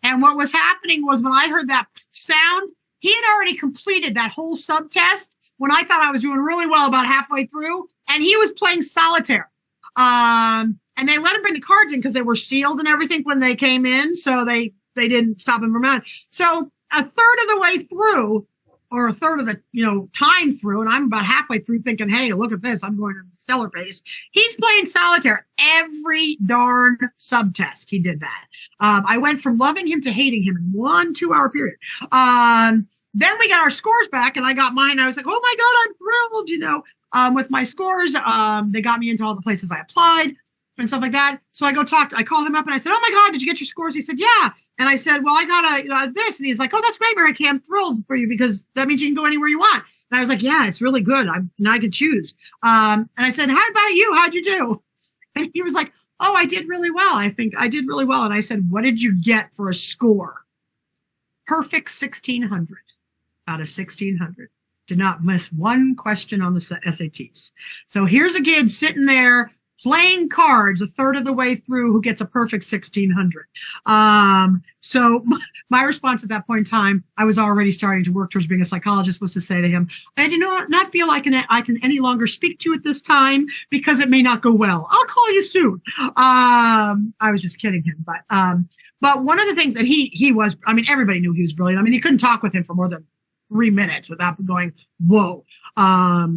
And what was happening was when I heard that sound, he had already completed that whole subtest when I thought I was doing really well about halfway through, and he was playing solitaire. And they let him bring the cards in because they were sealed and everything when they came in. So they didn't stop him from out. So a third of the way through, or a third of the, time through, and I'm about halfway through thinking, hey, look at this. I'm going to stellar pace. He's playing solitaire every darn subtest. He did that. I went from loving him to hating him in 1-2 hour period. Then we got our scores back, and I got mine. I was like, oh my God, I'm thrilled, with my scores. They got me into all the places I applied and stuff like that. So I call him up and I said, oh my God, did you get your scores? He said, yeah. And I said, well, I got this. And he's like, oh, that's great, Mary Kay. I'm thrilled for you because that means you can go anywhere you want. And I was like, yeah, it's really good. Now I can choose. And I said, how about you? How'd you do? And he was like, oh, I did really well. I think I did really well. And I said, what did you get for a score? Perfect 1600 out of 1600. Did not miss one question on the SATs. So here's a kid sitting there playing cards a third of the way through who gets a perfect 1600. So my response at that point in time, I was already starting to work towards being a psychologist, was to say to him, I do not feel I can any longer speak to you at this time because it may not go well. I'll call you soon. I was just kidding him. But one of the things that he was, I mean, everybody knew he was brilliant. I mean, you couldn't talk with him for more than 3 minutes without going, whoa. But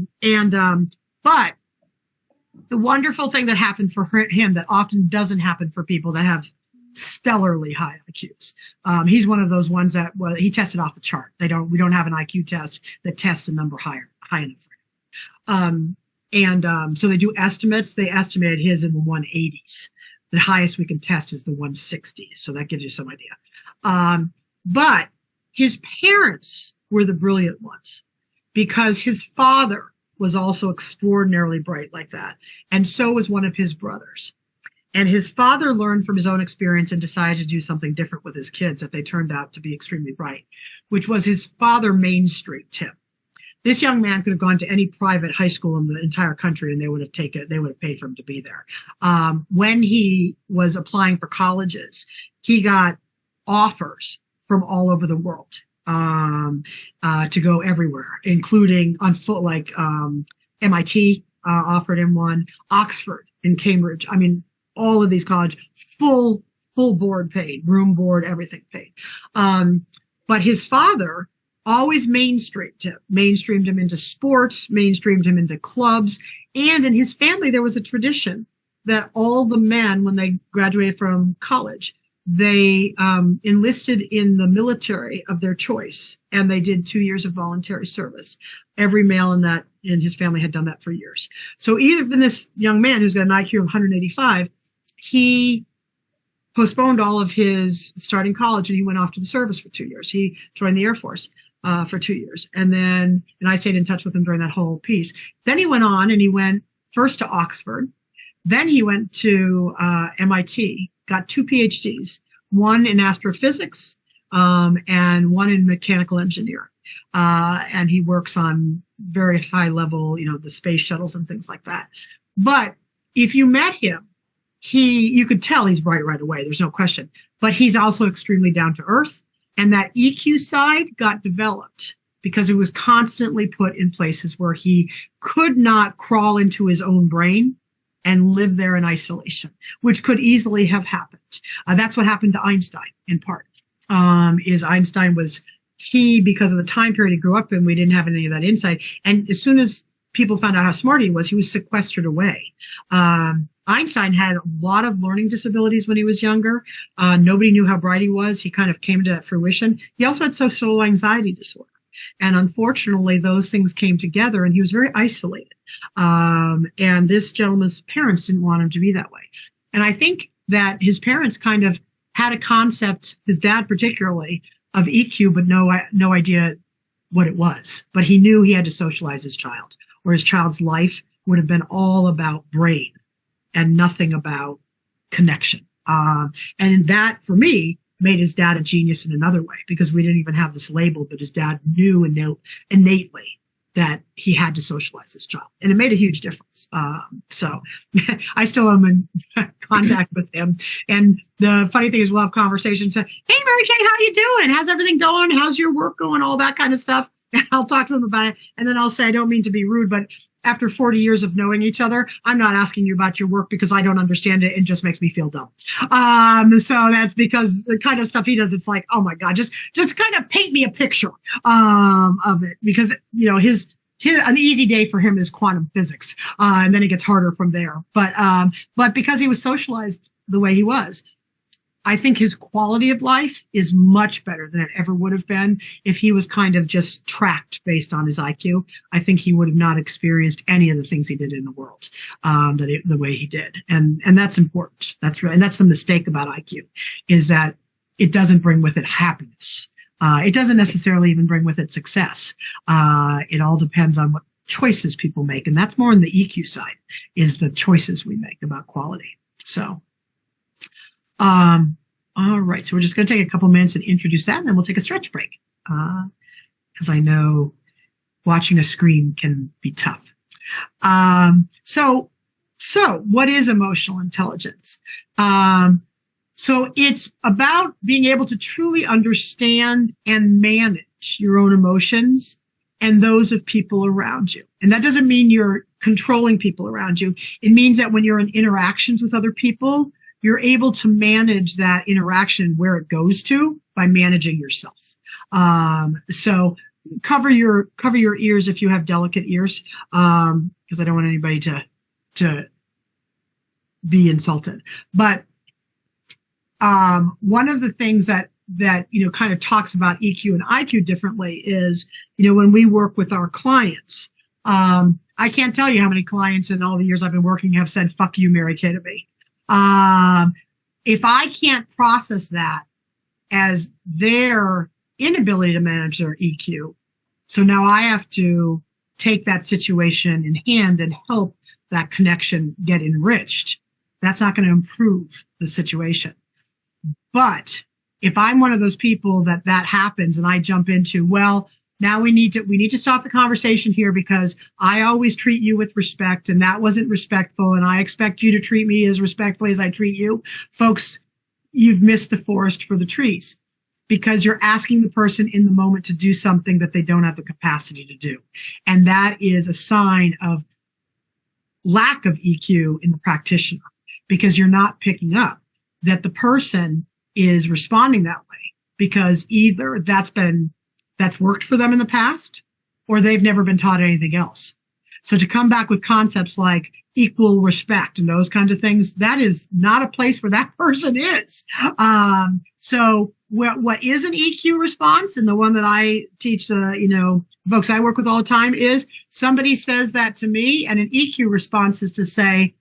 the wonderful thing that happened for him that often doesn't happen for people that have stellarly high IQs. He's one of those ones that he tested off the chart. We don't have an IQ test that tests a number high enough for him. So they do estimates. They estimated his in the 180s. The highest we can test is the 160s. So that gives you some idea. But his parents were the brilliant ones because his father was also extraordinarily bright like that. And so was one of his brothers. And his father learned from his own experience and decided to do something different with his kids that they turned out to be extremely bright, which was his father mainstreamed him. This young man could have gone to any private high school in the entire country and they would have paid for him to be there. When he was applying for colleges, he got offers from all over the world. To go everywhere, including on foot, like, MIT, offered him one, Oxford and Cambridge. I mean, all of these colleges, full board paid, room, board, everything paid. But his father always mainstreamed him into sports, mainstreamed him into clubs. And in his family, there was a tradition that all the men, when they graduated from college, they enlisted in the military of their choice, and they did 2 years of voluntary service. Every male in his family had done that for years. So even this young man who's got an IQ of 185, he postponed all of his starting college and he went off to the service for 2 years. He joined the Air Force. for 2 years. And I stayed in touch with him during that whole piece. Then he went on and he went first to Oxford. Then he went to MIT, got 2 PhDs, one in astrophysics and one in mechanical engineering. And he works on very high level, the space shuttles and things like that. But if you met him, you could tell he's bright right away. There's no question. But he's also extremely down to earth. And that EQ side got developed because it was constantly put in places where he could not crawl into his own brain and live there in isolation, which could easily have happened. That's what happened to Einstein in part. Is Einstein was because of the time period he grew up in, we didn't have any of that insight. And as soon as people found out how smart he was sequestered away. Einstein had a lot of learning disabilities when he was younger. Nobody knew how bright he was. He kind of came to that fruition. He also had social anxiety disorder. And unfortunately, those things came together and he was very isolated. And this gentleman's parents didn't want him to be that way. And I think that his parents kind of had a concept, his dad particularly, of EQ, but no idea what it was. But he knew he had to socialize his child, or his child's life would have been all about brain and nothing about connection. And that, for me, made his dad a genius in another way, because we didn't even have this label, but his dad knew innately that he had to socialize his child. And it made a huge difference. So I still am in contact with him. And the funny thing is we'll have conversations. Hey, Mary Kay, how you doing? How's everything going? How's your work going? All that kind of stuff. And I'll talk to him about it. And then I'll say, I don't mean to be rude, but after 40 years of knowing each other, I'm not asking you about your work because I don't understand it. It just makes me feel dumb. So that's because the kind of stuff he does, it's like, oh my God, just kind of paint me a picture, of it, because, an easy day for him is quantum physics. And then it gets harder from there. But because he was socialized the way he was, I think his quality of life is much better than it ever would have been if he was kind of just tracked based on his IQ. I think he would have not experienced any of the things he did in the world, the way he did. And that's important. That's right. And that's the mistake about IQ, is that it doesn't bring with it happiness. It doesn't necessarily even bring with it success. It all depends on what choices people make. And that's more on the EQ side, is the choices we make about quality. So, all right. So we're just going to take a couple minutes and introduce that, and then we'll take a stretch break. Because I know watching a screen can be tough. So what is emotional intelligence? So it's about being able to truly understand and manage your own emotions and those of people around you. And that doesn't mean you're controlling people around you. It means that when you're in interactions with other people, you're able to manage that interaction where it goes to by managing yourself. So cover your ears if you have delicate ears, because I don't want anybody to be insulted. But one of the things that kind of talks about EQ and IQ differently is, when we work with our clients, I can't tell you how many clients in all the years I've been working have said, "Fuck you, Mary Kay," to me. If I can't process that as their inability to manage their EQ, so now I have to take that situation in hand and help that connection get enriched, that's not going to improve the situation. But if I'm one of those people that happens and I jump into, well, now we need to stop the conversation here because I always treat you with respect and that wasn't respectful and I expect you to treat me as respectfully as I treat you. Folks, you've missed the forest for the trees, because you're asking the person in the moment to do something that they don't have the capacity to do. And that is a sign of lack of EQ in the practitioner, because you're not picking up that the person is responding that way because either that's worked for them in the past, or they've never been taught anything else. So to come back with concepts like equal respect and those kinds of things, that is not a place where that person is. So what is an EQ response, and the one that I teach folks I work with all the time, is somebody says that to me, and an EQ response is to say,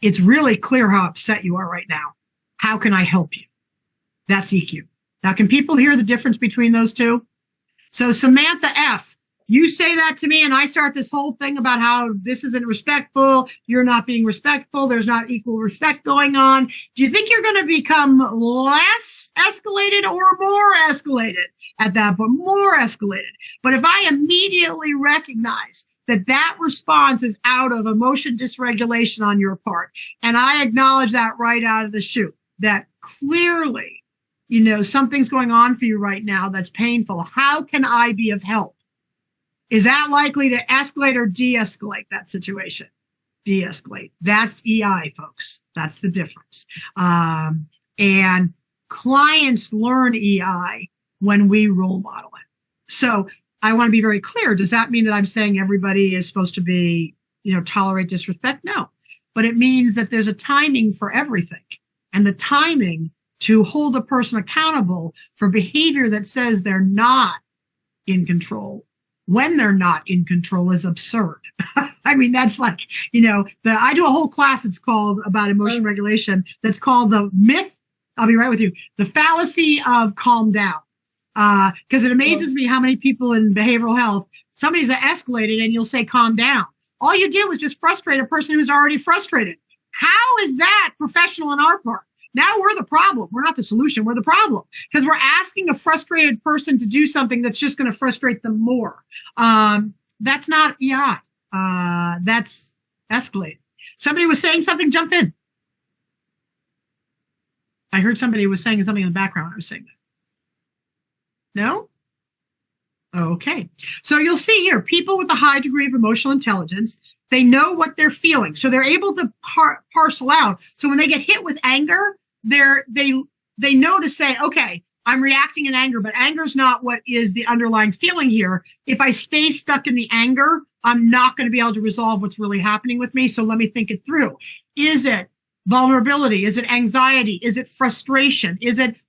it's really clear how upset you are right now. How can I help you? That's EQ. Now, can people hear the difference between those two? So Samantha F., you say that to me and I start this whole thing about how this isn't respectful. You're not being respectful. There's not equal respect going on. Do you think you're going to become less escalated or more escalated at that point? More escalated. But if I immediately recognize that that response is out of emotion dysregulation on your part, and I acknowledge that right out of the chute, that clearly, something's going on for you right now that's painful. How can I be of help? Is that likely to escalate or de-escalate that situation? De-escalate. That's EI, folks. That's the difference. And clients learn EI when we role model it. So I want to be very clear. Does that mean that I'm saying everybody is supposed to be, tolerate disrespect? No. But it means that there's a timing for everything. And the timing to hold a person accountable for behavior that says they're not in control when they're not in control is absurd. I mean, that's like, I do a whole class it's called about emotion regulation that's called the myth. I'll be right with you. The fallacy of calm down. Because it amazes me how many people in behavioral health, somebody's escalated and you'll say calm down. All you did was just frustrate a person who's already frustrated. How is that professional on our part? Now we're the problem. We're not the solution. We're the problem because we're asking a frustrated person to do something that's just going to frustrate them more. That's not EI. That's escalated. Somebody was saying something. Jump in. I heard somebody was saying something in the background. I was saying that. No? Okay. So you'll see here, people with a high degree of emotional intelligence, they know what they're feeling. So they're able to parcel out. So when they get hit with anger, they know to say, okay, I'm reacting in anger, but anger is not what is the underlying feeling here. If I stay stuck in the anger, I'm not going to be able to resolve what's really happening with me. So let me think it through. Is it vulnerability? Is it anxiety? Is it frustration?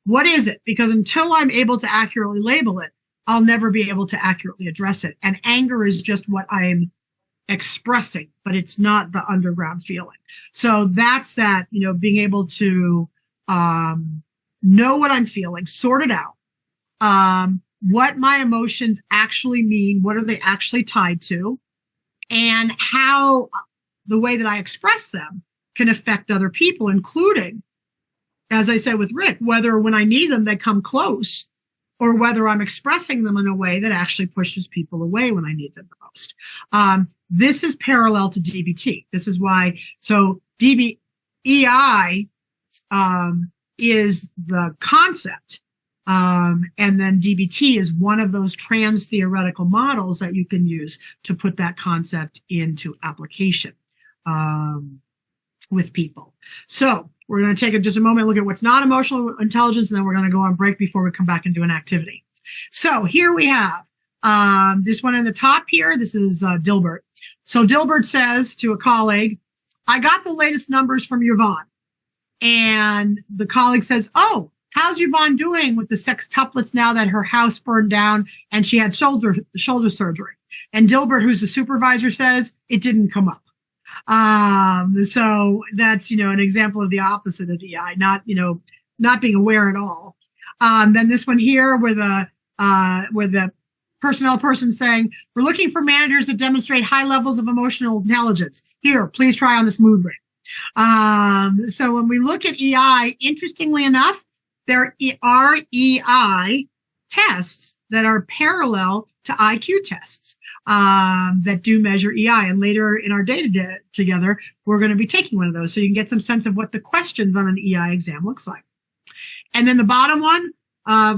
What is it? Because until I'm able to accurately label it, I'll never be able to accurately address it. And anger is just what I'm expressing, but it's not the underground feeling. So that's that, being able to know what I'm feeling, sort it out, what my emotions actually mean, what are they actually tied to, and how the way that I express them can affect other people, including, as I said with Rick, whether when I need them, they come close, or whether I'm expressing them in a way that actually pushes people away when I need them the most. This is parallel to DBT. This is why, so EI is the concept, and then DBT is one of those trans-theoretical models that you can use to put that concept into application with people. So we're going to take just a moment and look at what's not emotional intelligence, and then we're going to go on break before we come back and do an activity. So here we have this one in the top here. This is Dilbert. So Dilbert says to a colleague, I got the latest numbers from Yvonne. And the colleague says, oh, how's Yvonne doing with the sextuplets now that her house burned down and she had shoulder surgery? And Dilbert, who's the supervisor, says it didn't come up. So that's, an example of the opposite of EI, not being aware at all. Then this one here where the personnel person saying, we're looking for managers that demonstrate high levels of emotional intelligence. Here, please try on this mood ring. So when we look at EI, interestingly enough, there are EI tests that are parallel to IQ tests that do measure EI. And later in our data together, we're going to be taking one of those so you can get some sense of what the questions on an EI exam looks like. And then the bottom one,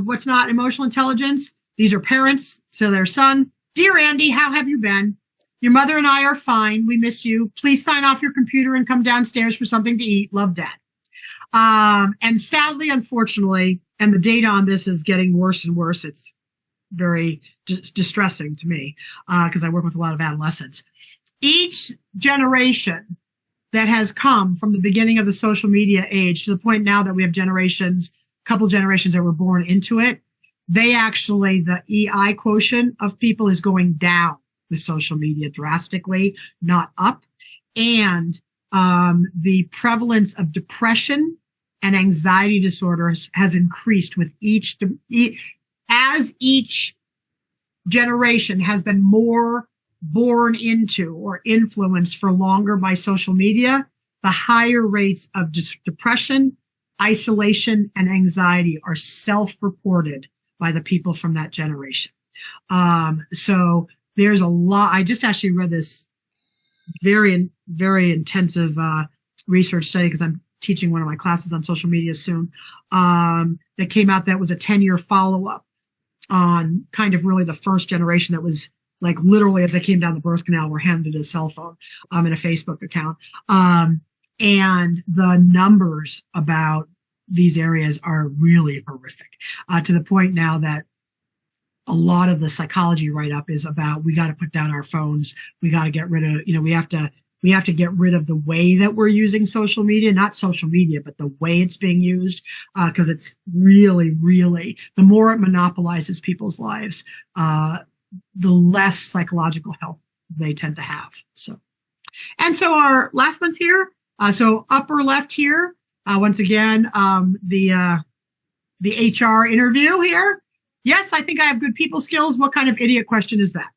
what's not emotional intelligence? These are parents to their son. Dear Andy, how have you been? Your mother and I are fine. We miss you. Please sign off your computer and come downstairs for something to eat. Love, Dad. And sadly, unfortunately, and the data on this is getting worse and worse. It's very distressing to me because I work with a lot of adolescents. Each generation that has come from the beginning of the social media age to the point now that we have couple generations that were born into it, the EI quotient of people is going down with social media drastically, not up. And the prevalence of depression and anxiety disorders has increased with each generation has been more born into or influenced for longer by social media, the higher rates of depression, isolation, and anxiety are self-reported by the people from that generation. So there's a lot. I just actually read this very, very intensive research study because I'm teaching one of my classes on social media soon, that came out that was a 10-year follow-up on kind of really the first generation that was like literally as they came down the birth canal were handed a cell phone and a Facebook account. And the numbers about these areas are really horrific, to the point now that a lot of the psychology write-up is about, we got to put down our phones. We got to get rid of, we have to get rid of the way that we're using social media, not social media, but the way it's being used, because it's really, really, the more it monopolizes people's lives, the less psychological health they tend to have. So our last one's here. So upper left here, once again, the HR interview here. Yes, I think I have good people skills. What kind of idiot question is that?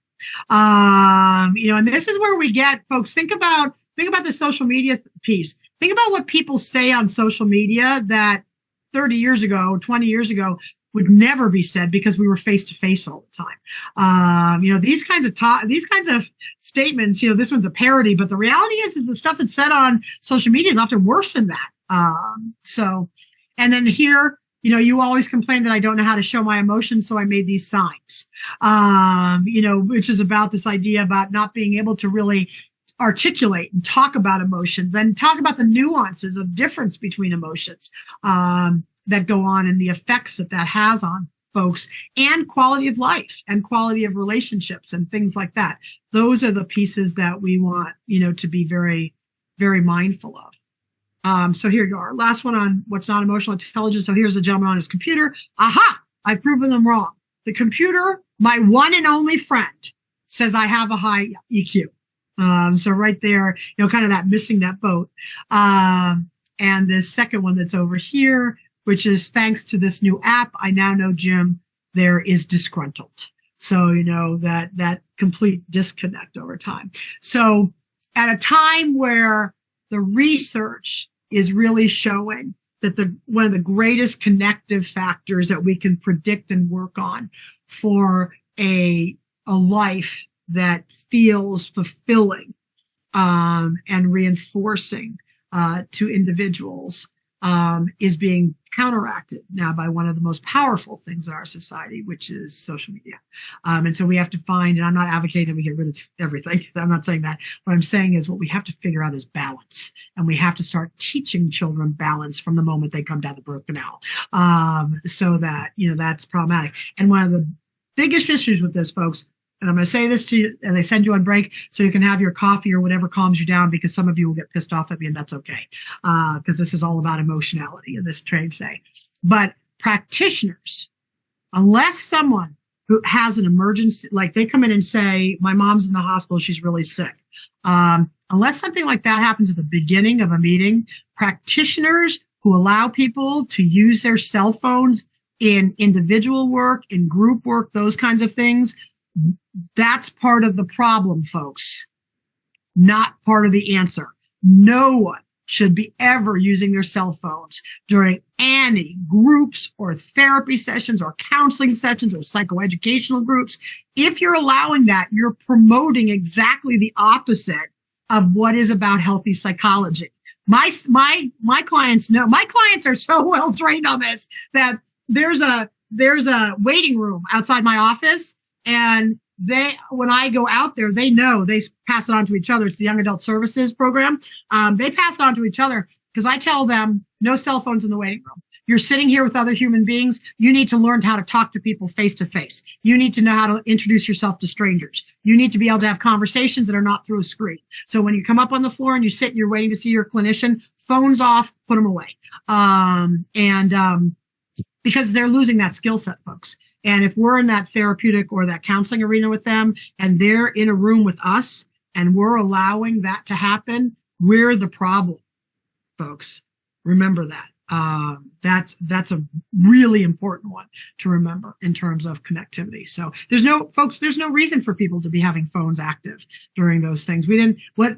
And this is where we get, folks, think about the social media piece. Think about what people say on social media that 30 years ago, 20 years ago would never be said because we were face to face all the time. These kinds of statements, this one's a parody, but the reality is the stuff that's said on social media is often worse than that. And then here, you always complain that I don't know how to show my emotions, so I made these signs, which is about this idea about not being able to really articulate and talk about emotions and talk about the nuances of difference between emotions that go on and the effects that has on folks and quality of life and quality of relationships and things like that. Those are the pieces that we want, to be very, very mindful of. So here you are. Last one on what's not emotional intelligence. So here's a gentleman on his computer. Aha! I've proven them wrong. The computer, my one and only friend, says I have a high EQ. So right there, kind of that missing that boat. And the second one that's over here, which is thanks to this new app, I now know Jim there is disgruntled. So, that complete disconnect over time. So at a time where the research is really showing that one of the greatest connective factors that we can predict and work on for a life that feels fulfilling and reinforcing to individuals is being counteracted now by one of the most powerful things in our society, which is social media. And so we have to find, and I'm not advocating that we get rid of everything. I'm not saying that. What I'm saying is what we have to figure out is balance. And we have to start teaching children balance from the moment they come down the birth canal. So that, that's problematic. And one of the biggest issues with this, folks, and I'm going to say this to you, and they send you on break so you can have your coffee or whatever calms you down, because some of you will get pissed off at me, and that's okay. Because this is all about emotionality in this training day. But practitioners, unless someone who has an emergency, like they come in and say, my mom's in the hospital, she's really sick. Unless something like that happens at the beginning of a meeting, practitioners who allow people to use their cell phones in individual work, in group work, those kinds of things, that's part of the problem, folks, not part of the answer. No one should be ever using their cell phones during any groups or therapy sessions or counseling sessions or psychoeducational groups. If you're allowing that, you're promoting exactly the opposite of what is about healthy psychology. My clients know, my clients are so well trained on this that there's a waiting room outside my office. And when I go out there, they know, they pass it on to each other. It's the Young Adult Services program. They pass it on to each other because I tell them no cell phones in the waiting room. You're sitting here with other human beings. You need to learn how to talk to people face to face. You need to know how to introduce yourself to strangers. You need to be able to have conversations that are not through a screen. So when you come up on the floor and you sit and you're waiting to see your clinician, phones off, put them away. Because they're losing that skill set, folks. And if we're in that therapeutic or that counseling arena with them and they're in a room with us and we're allowing that to happen, we're the problem, folks. Remember that. That's a really important one to remember in terms of connectivity. So there's no reason for people to be having phones active during those things. What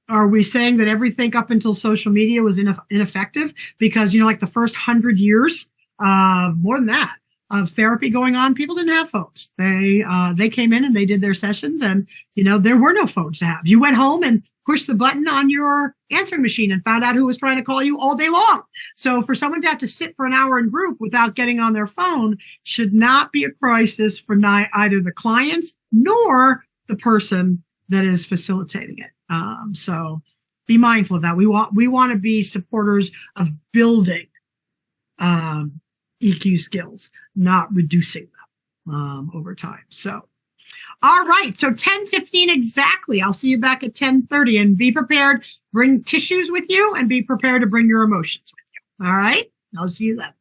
are we saying, that everything up until social media was ineffective? Because, like the first 100 years, more than that, of therapy going on, people didn't have phones. They came in and they did their sessions, and, there were no phones to have. You went home and pushed the button on your answering machine and found out who was trying to call you all day long. So for someone to have to sit for an hour in group without getting on their phone should not be a crisis for either the client nor the person that is facilitating it. So be mindful of that. We want to be supporters of building EQ skills, not reducing them over time. So, all right. So 10:15 exactly. I'll see you back at 10:30, and be prepared. Bring tissues with you and be prepared to bring your emotions with you. All right. I'll see you then.